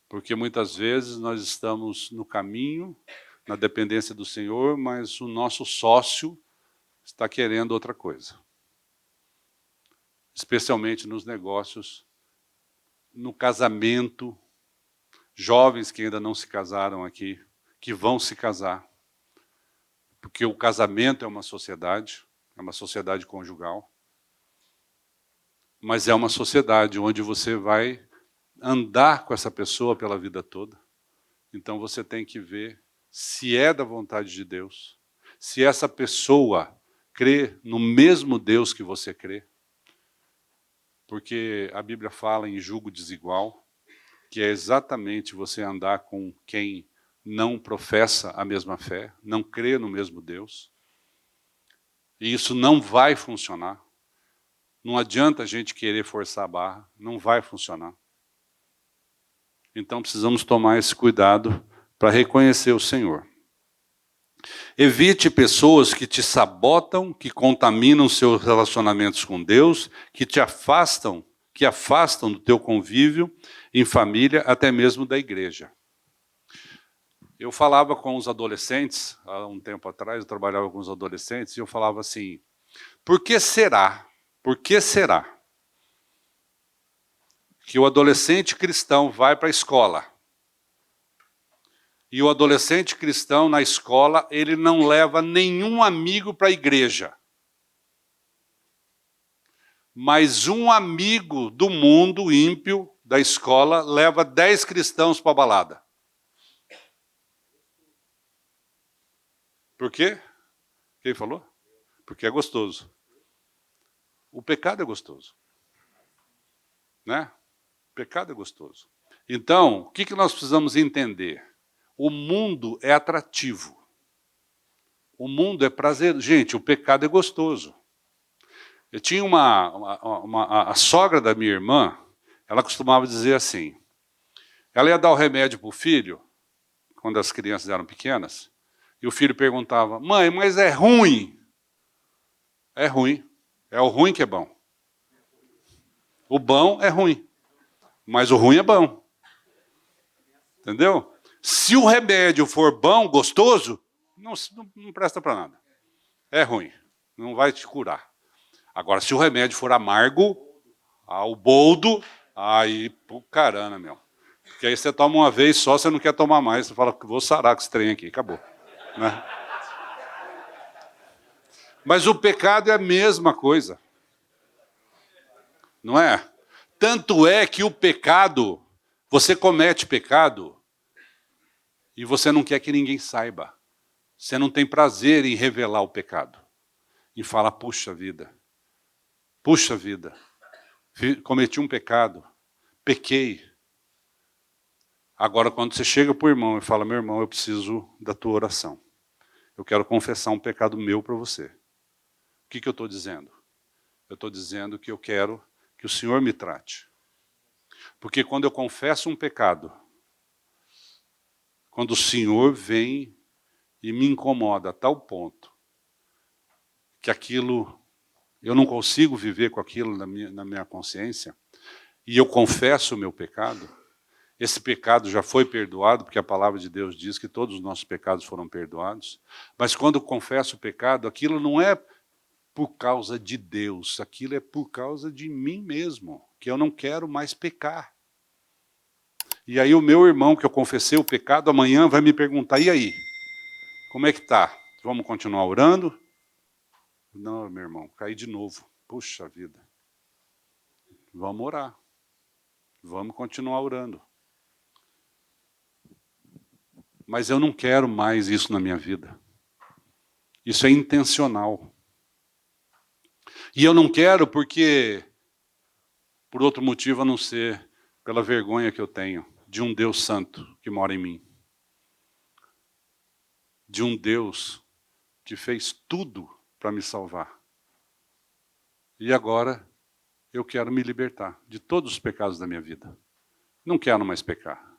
Porque muitas vezes nós estamos no caminho, na dependência do Senhor, mas o nosso sócio está querendo outra coisa. Especialmente nos negócios, no casamento, jovens que ainda não se casaram aqui, que vão se casar. Porque o casamento é uma sociedade conjugal, mas é uma sociedade onde você vai andar com essa pessoa pela vida toda. Então você tem que ver se é da vontade de Deus, se essa pessoa crê no mesmo Deus que você crê, porque a Bíblia fala em julgo desigual, que é exatamente você andar com quem não professa a mesma fé, não crê no mesmo Deus, e isso não vai funcionar. Não adianta a gente querer forçar a barra, não vai funcionar. Então precisamos tomar esse cuidado para reconhecer o Senhor. Evite pessoas que te sabotam, que contaminam seus relacionamentos com Deus, que te afastam, que afastam do teu convívio em família, até mesmo da igreja. Eu falava com os adolescentes, há um tempo atrás, eu trabalhava com os adolescentes, e eu falava assim, por que será que o adolescente cristão vai para a escola? E o adolescente cristão na escola, ele não leva nenhum amigo para a igreja. Mas um amigo do mundo ímpio da escola leva 10 cristãos para a balada. Por quê? Quem falou? Porque é gostoso. O pecado é gostoso. Né? O pecado é gostoso. Então, o que nós precisamos entender? O mundo é atrativo. O mundo é prazeroso. Gente, o pecado é gostoso. Eu tinha a sogra da minha irmã, ela costumava dizer assim, ela ia dar o remédio para o filho, quando as crianças eram pequenas, e o filho perguntava, mãe, mas é ruim? É ruim. É o ruim que é bom. O bom é ruim. Mas o ruim é bom. Entendeu? Se o remédio for bom, gostoso, não presta para nada. É ruim. Não vai te curar. Agora, se o remédio for amargo, o boldo, aí, pô, caramba, meu. Porque aí você toma uma vez só, você não quer tomar mais. Você fala, vou sarar com esse trem aqui, acabou. Né? Mas o pecado é a mesma coisa. Não é? Tanto é que o pecado, você comete pecado e você não quer que ninguém saiba. Você não tem prazer em revelar o pecado. Em falar, puxa vida, cometi um pecado, pequei. Agora, quando você chega para o irmão e fala, meu irmão, eu preciso da tua oração. Eu quero confessar um pecado meu para você. O que eu estou dizendo? Eu estou dizendo que eu quero que o Senhor me trate. Porque quando eu confesso um pecado, quando o Senhor vem e me incomoda a tal ponto que aquilo, eu não consigo viver com aquilo na minha consciência, e eu confesso o meu pecado, esse pecado já foi perdoado, porque a palavra de Deus diz que todos os nossos pecados foram perdoados, mas quando eu confesso o pecado, aquilo não é por causa de Deus, aquilo é por causa de mim mesmo, que eu não quero mais pecar. E aí o meu irmão, que eu confessei o pecado, amanhã vai me perguntar, e aí? Como é que tá? Vamos continuar orando? Não, meu irmão, caí de novo. Puxa vida. Vamos orar. Vamos continuar orando. Mas eu não quero mais isso na minha vida. Isso é intencional. E eu não quero porque, por outro motivo a não ser pela vergonha que eu tenho de um Deus santo que mora em mim. De um Deus que fez tudo para me salvar. E agora eu quero me libertar de todos os pecados da minha vida. Não quero mais pecar.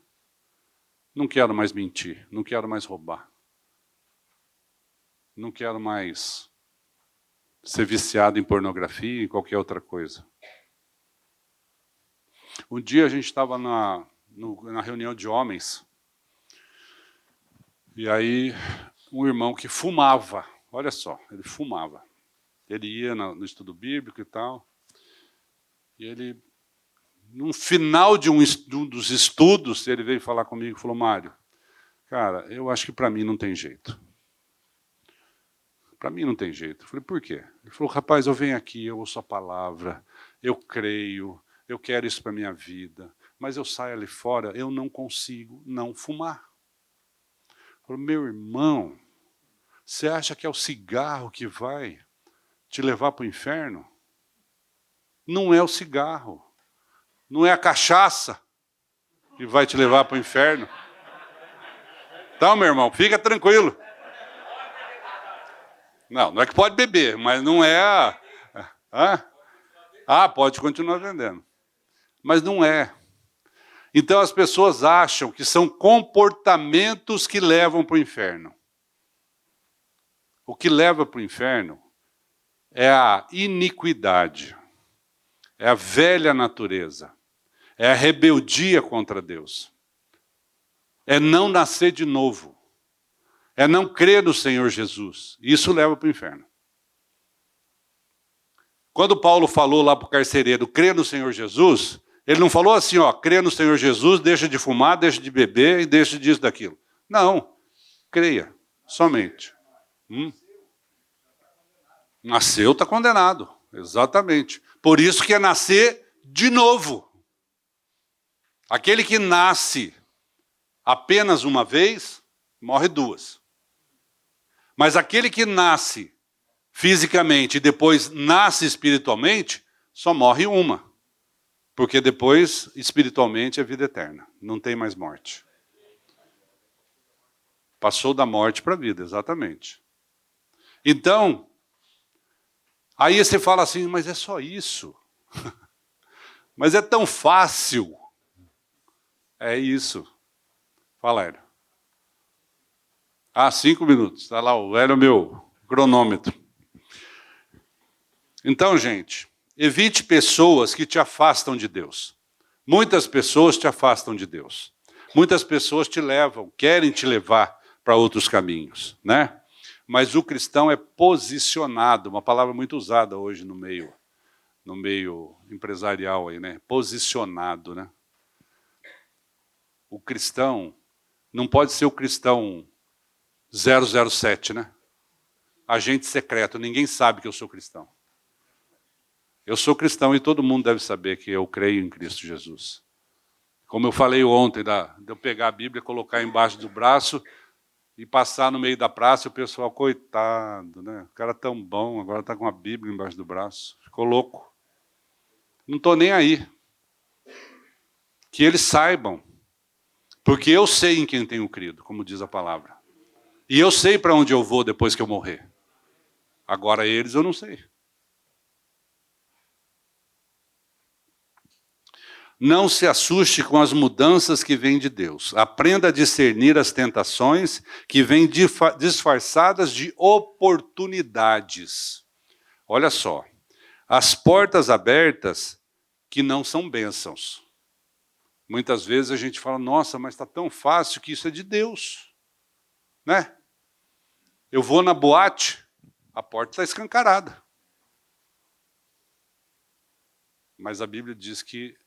Não quero mais mentir. Não quero mais roubar. Não quero mais ser viciado em pornografia e qualquer outra coisa. Um dia a gente estava na reunião de homens, e aí um irmão que fumava, olha só, ele fumava. Ele ia no estudo bíblico e tal, e ele, no final de um dos estudos, ele veio falar comigo e falou, Mário, cara, eu acho que para mim não tem jeito. Para mim não tem jeito. Eu falei, por quê? Ele falou, rapaz, eu venho aqui, eu ouço a palavra, eu creio, eu quero isso para a minha vida, mas eu saio ali fora, eu não consigo não fumar. Eu falei, meu irmão, você acha que é o cigarro que vai te levar para o inferno? Não é o cigarro, não é a cachaça que vai te levar para o inferno. Então, meu irmão, fica tranquilo. Não é que pode beber, mas não é pode continuar vendendo. Mas não é. Então as pessoas acham que são comportamentos que levam para o inferno. O que leva para o inferno é a iniquidade, é a velha natureza, é a rebeldia contra Deus, é não nascer de novo, é não crer no Senhor Jesus. Isso leva para o inferno. Quando Paulo falou lá para o carcereiro, crê no Senhor Jesus, ele não falou assim, ó, crê no Senhor Jesus, deixa de fumar, deixa de beber e deixa disso, daquilo. Não, creia, somente. Nasceu, está condenado, exatamente. Por isso que é nascer de novo. Aquele que nasce apenas uma vez, morre duas. Mas aquele que nasce fisicamente e depois nasce espiritualmente, só morre uma. Porque depois, espiritualmente, é vida eterna. Não tem mais morte. Passou da morte para a vida, exatamente. Então, aí você fala assim, mas é só isso. Mas é tão fácil. É isso. Fala, Hélio. 5 minutos. Está lá, o Hélio é o meu cronômetro. Então, gente, evite pessoas que te afastam de Deus. Muitas pessoas te afastam de Deus. Muitas pessoas te levam, querem te levar para outros caminhos, né? Mas o cristão é posicionado, uma palavra muito usada hoje no meio empresarial aí, né? Posicionado, né? O cristão não pode ser o cristão 007, né? Agente secreto, ninguém sabe que eu sou cristão. Eu sou cristão e todo mundo deve saber que eu creio em Cristo Jesus. Como eu falei ontem, de eu pegar a Bíblia, colocar embaixo do braço e passar no meio da praça, e o pessoal, coitado, né? O cara tão bom, agora está com a Bíblia embaixo do braço. Ficou louco. Não estou nem aí. Que eles saibam. Porque eu sei em quem tenho crido, como diz a palavra. E eu sei para onde eu vou depois que eu morrer. Agora eles eu não sei. Não se assuste com as mudanças que vêm de Deus. Aprenda a discernir as tentações que vêm disfarçadas de oportunidades. Olha só, as portas abertas que não são bênçãos. Muitas vezes a gente fala, nossa, mas está tão fácil que isso é de Deus. Né? Eu vou na boate, a porta está escancarada. Mas a Bíblia diz que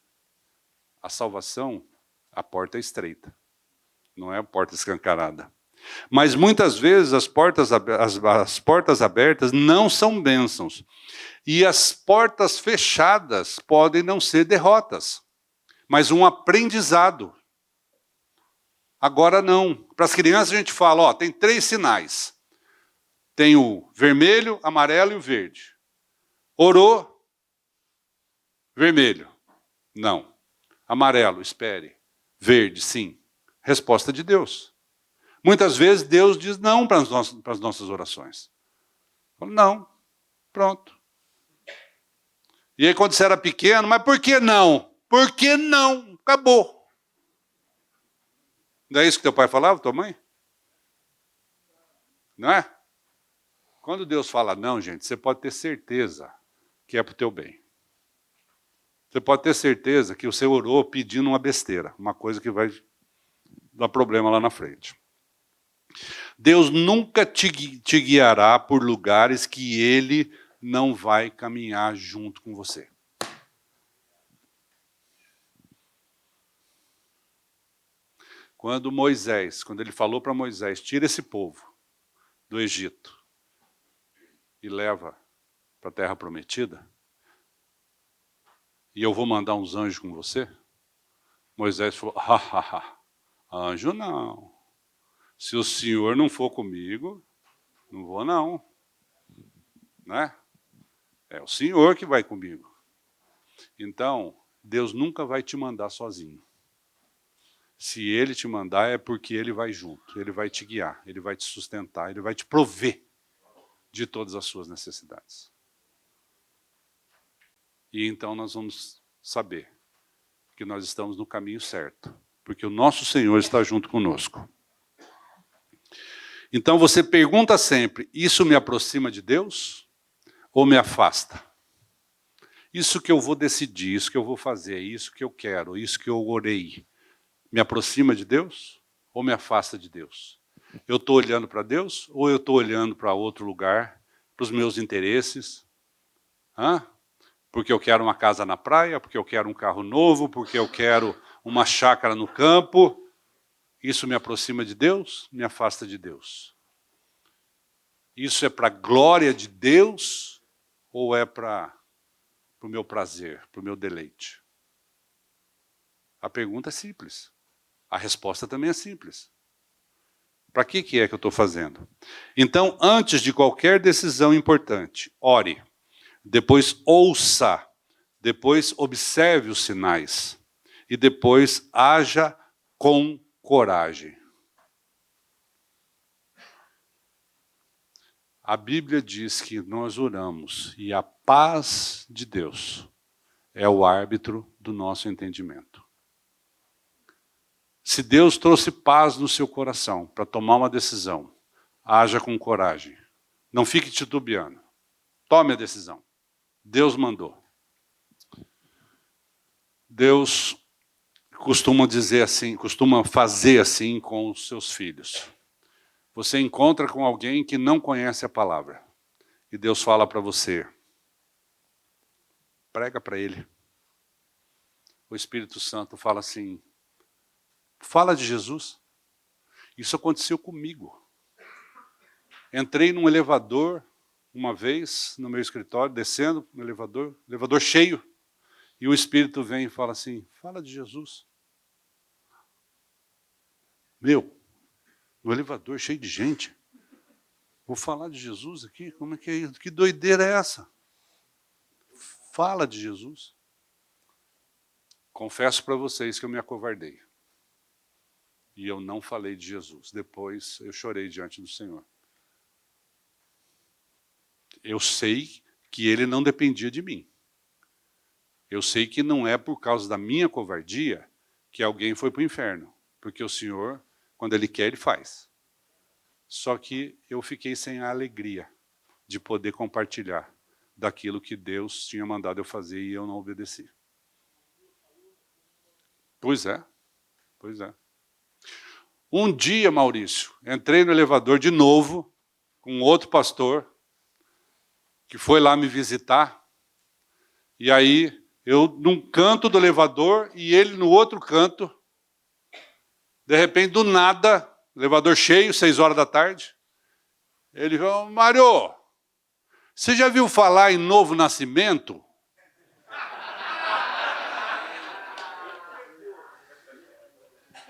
a salvação, a porta é estreita, não é a porta escancarada. Mas muitas vezes as portas abertas não são bênçãos. E as portas fechadas podem não ser derrotas, mas um aprendizado. Agora não. Para as crianças a gente fala, ó, tem 3 sinais. Tem o vermelho, amarelo e o verde. Orou, vermelho. Não. Amarelo, espere. Verde, sim. Resposta de Deus. Muitas vezes Deus diz não para as nossas orações. Não. Pronto. E aí quando você era pequeno, mas por que não? Por que não? Acabou. Não é isso que teu pai falava, tua mãe? Não é? Quando Deus fala não, gente, você pode ter certeza que é para o teu bem. Você pode ter certeza que você orou pedindo uma besteira, uma coisa que vai dar problema lá na frente. Deus nunca te guiará por lugares que Ele não vai caminhar junto com você. Quando ele falou para Moisés, tira esse povo do Egito e leva para a terra prometida, e eu vou mandar uns anjos com você, Moisés falou, anjo não. Se o Senhor não for comigo, não vou não. Né? É o Senhor que vai comigo. Então, Deus nunca vai te mandar sozinho. Se Ele te mandar é porque Ele vai junto, Ele vai te guiar, Ele vai te sustentar, Ele vai te prover de todas as suas necessidades. E então nós vamos saber que nós estamos no caminho certo, porque o nosso Senhor está junto conosco. Então você pergunta sempre, isso me aproxima de Deus ou me afasta? Isso que eu vou decidir, isso que eu vou fazer, isso que eu quero, isso que eu orei, me aproxima de Deus ou me afasta de Deus? Eu estou olhando para Deus ou eu estou olhando para outro lugar, para os meus interesses? Porque eu quero uma casa na praia, porque eu quero um carro novo, porque eu quero uma chácara no campo. Isso me aproxima de Deus, me afasta de Deus? Isso é para a glória de Deus ou é para o meu prazer, para o meu deleite? A pergunta é simples. A resposta também é simples. Para que é que eu estou fazendo? Então, antes de qualquer decisão importante, ore. Depois ouça. Depois observe os sinais. E depois haja com coragem. A Bíblia diz que nós oramos e a paz de Deus é o árbitro do nosso entendimento. Se Deus trouxe paz no seu coração para tomar uma decisão, haja com coragem. Não fique titubeando. Tome a decisão. Deus mandou. Deus costuma dizer assim, costuma fazer assim com os seus filhos. Você encontra com alguém que não conhece a palavra. E Deus fala para você, prega para ele. O Espírito Santo fala assim, fala de Jesus. Isso aconteceu comigo. Entrei num elevador uma vez no meu escritório, descendo no elevador cheio, e o Espírito vem e fala assim, fala de Jesus. No elevador cheio de gente, vou falar de Jesus aqui? Como é que é isso? Que doideira é essa? Fala de Jesus. Confesso para vocês que eu me acovardei. E eu não falei de Jesus. Depois eu chorei diante do Senhor. Eu sei que ele não dependia de mim. Eu sei que não é por causa da minha covardia que alguém foi para o inferno. Porque o Senhor, quando ele quer, ele faz. Só que eu fiquei sem a alegria de poder compartilhar daquilo que Deus tinha mandado eu fazer e eu não obedeci. Pois é. Um dia, Maurício, entrei no elevador de novo com outro pastor que foi lá me visitar. E aí, eu num canto do elevador e ele no outro canto. De repente, do nada, elevador cheio, 6 horas da tarde. Ele falou, Mário, você já viu falar em novo nascimento?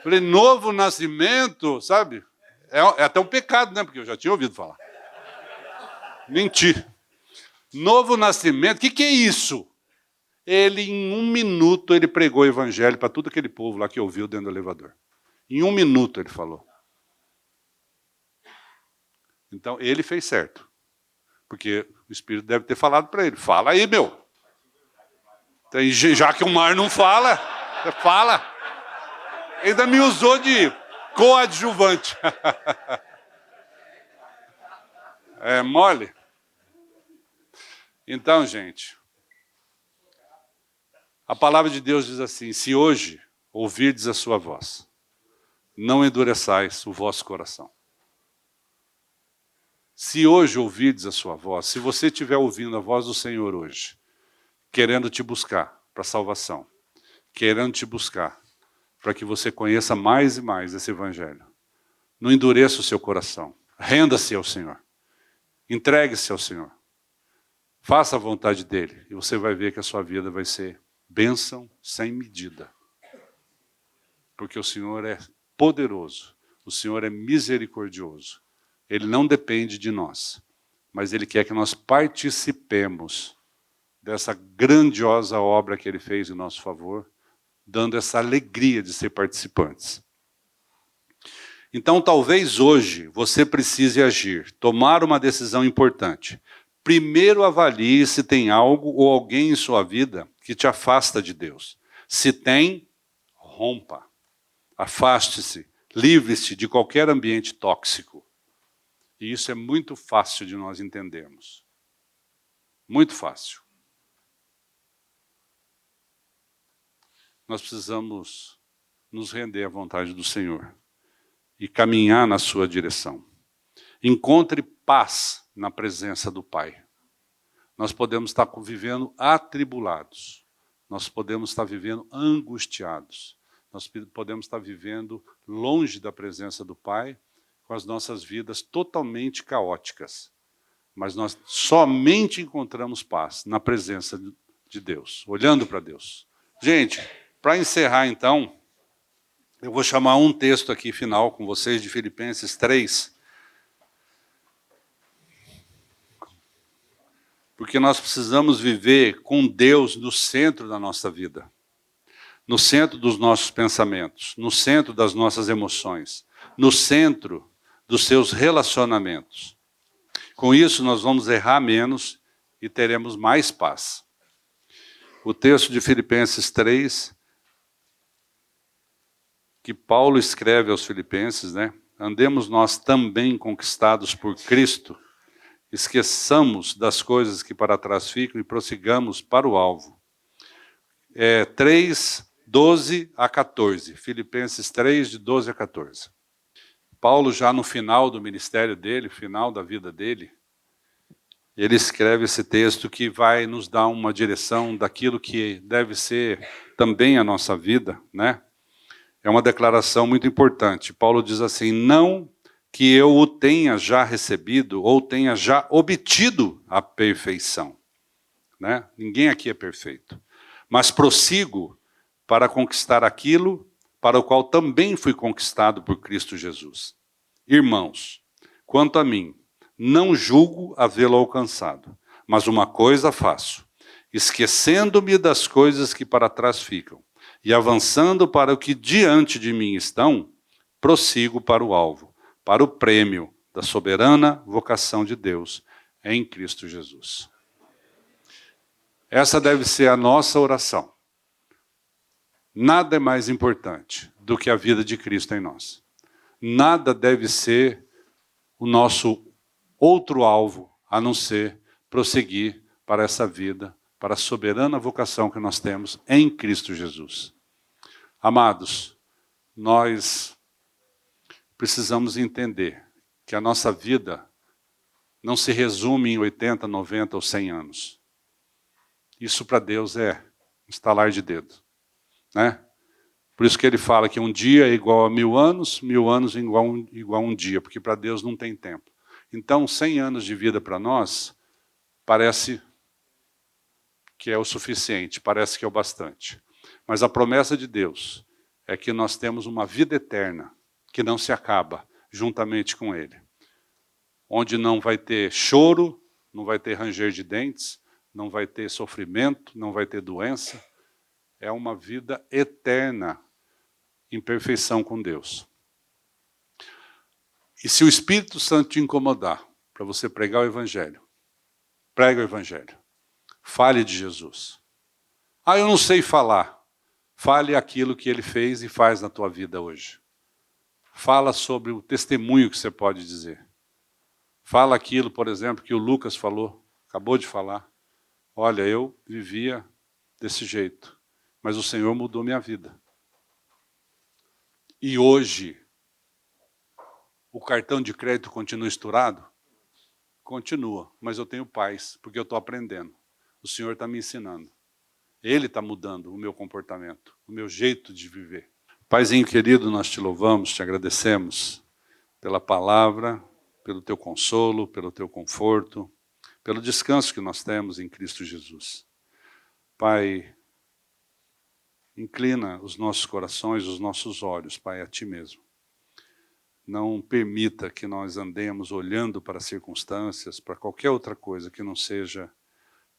Falei, novo nascimento, sabe? É até um pecado, né? Porque eu já tinha ouvido falar. Menti. Novo nascimento, o que é isso? Ele, em 1 minuto, ele pregou o evangelho para todo aquele povo lá que ouviu dentro do elevador. Em 1 minuto ele falou. Então, ele fez certo. Porque o Espírito deve ter falado para ele, fala aí, meu. Já que o mar não fala, fala. Ainda me usou de coadjuvante. É mole? Então, gente, a palavra de Deus diz assim, se hoje ouvirdes a sua voz, não endureçais o vosso coração. Se hoje ouvirdes a sua voz, se você estiver ouvindo a voz do Senhor hoje, querendo te buscar para salvação, querendo te buscar para que você conheça mais e mais esse evangelho, não endureça o seu coração, renda-se ao Senhor, entregue-se ao Senhor, faça a vontade dele e você vai ver que a sua vida vai ser bênção sem medida. Porque o Senhor é poderoso, o Senhor é misericordioso. Ele não depende de nós, mas Ele quer que nós participemos dessa grandiosa obra que Ele fez em nosso favor, dando essa alegria de ser participantes. Então, talvez hoje você precise agir, tomar uma decisão importante. Primeiro avalie se tem algo ou alguém em sua vida que te afasta de Deus. Se tem, rompa. Afaste-se, livre-se de qualquer ambiente tóxico. E isso é muito fácil de nós entendermos. Muito fácil. Nós precisamos nos render à vontade do Senhor e caminhar na sua direção. Encontre paz na presença do Pai. Nós podemos estar vivendo atribulados. Nós podemos estar vivendo angustiados. Nós podemos estar vivendo longe da presença do Pai, com as nossas vidas totalmente caóticas. Mas nós somente encontramos paz na presença de Deus, olhando para Deus. Gente, para encerrar então, eu vou chamar um texto aqui final com vocês de Filipenses 3. Porque nós precisamos viver com Deus no centro da nossa vida, no centro dos nossos pensamentos, no centro das nossas emoções, no centro dos seus relacionamentos. Com isso, nós vamos errar menos e teremos mais paz. O texto de Filipenses 3, que Paulo escreve aos Filipenses, né? Andemos nós também conquistados por Cristo, esqueçamos das coisas que para trás ficam e prossigamos para o alvo. 3, 12 a 14. Filipenses 3, de 12 a 14. Paulo, já no final do ministério dele, final da vida dele, ele escreve esse texto que vai nos dar uma direção daquilo que deve ser também a nossa vida, né? É uma declaração muito importante. Paulo diz assim: não que eu o tenha já recebido ou tenha já obtido a perfeição, né? Ninguém aqui é perfeito. Mas prossigo para conquistar aquilo para o qual também fui conquistado por Cristo Jesus. Irmãos, quanto a mim, não julgo havê-lo alcançado, mas uma coisa faço, esquecendo-me das coisas que para trás ficam e avançando para o que diante de mim estão, prossigo para o alvo, para o prêmio da soberana vocação de Deus em Cristo Jesus. Essa deve ser a nossa oração. Nada é mais importante do que a vida de Cristo em nós. Nada deve ser o nosso outro alvo, a não ser prosseguir para essa vida, para a soberana vocação que nós temos em Cristo Jesus. Amados, nós precisamos entender que a nossa vida não se resume em 80, 90 ou 100 anos. Isso para Deus é um estalar de dedo, né? Por isso que ele fala que um dia é igual a 1000 anos, 1000 anos é igual a um dia, porque para Deus não tem tempo. Então, 100 anos de vida para nós parece que é o suficiente, parece que é o bastante. Mas a promessa de Deus é que nós temos uma vida eterna, que não se acaba, juntamente com Ele. Onde não vai ter choro, não vai ter ranger de dentes, não vai ter sofrimento, não vai ter doença. É uma vida eterna em perfeição com Deus. E se o Espírito Santo te incomodar para você pregar o Evangelho, pregue o Evangelho. Fale de Jesus. Ah, eu não sei falar. Fale aquilo que Ele fez e faz na tua vida hoje. Fala sobre o testemunho que você pode dizer. Fala aquilo, por exemplo, que o Lucas falou, acabou de falar. Olha, eu vivia desse jeito, mas o Senhor mudou minha vida. E hoje, o cartão de crédito continua estourado? Continua, mas eu tenho paz, porque eu estou aprendendo. O Senhor está me ensinando. Ele está mudando o meu comportamento, o meu jeito de viver. Paizinho querido, nós te louvamos, te agradecemos pela palavra, pelo teu consolo, pelo teu conforto, pelo descanso que nós temos em Cristo Jesus. Pai, inclina os nossos corações, os nossos olhos, Pai, a Ti mesmo. Não permita que nós andemos olhando para as circunstâncias, para qualquer outra coisa que não seja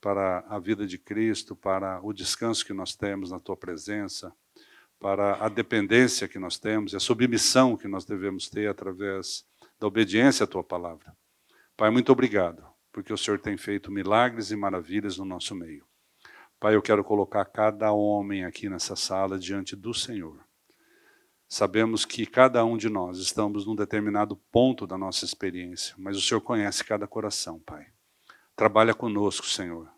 para a vida de Cristo, para o descanso que nós temos na Tua presença, para a dependência que nós temos e a submissão que nós devemos ter através da obediência à Tua palavra. Pai, muito obrigado, porque o Senhor tem feito milagres e maravilhas no nosso meio. Pai, eu quero colocar cada homem aqui nessa sala diante do Senhor. Sabemos que cada um de nós estamos num determinado ponto da nossa experiência, mas o Senhor conhece cada coração, Pai. Trabalha conosco, Senhor,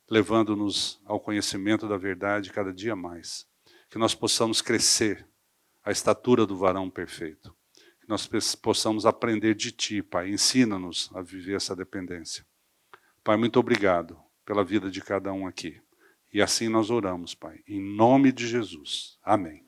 levando-nos ao conhecimento da verdade cada dia mais. Que nós possamos crescer à estatura do varão perfeito. Que nós possamos aprender de Ti, Pai. Ensina-nos a viver essa dependência. Pai, muito obrigado pela vida de cada um aqui. E assim nós oramos, Pai, em nome de Jesus. Amém.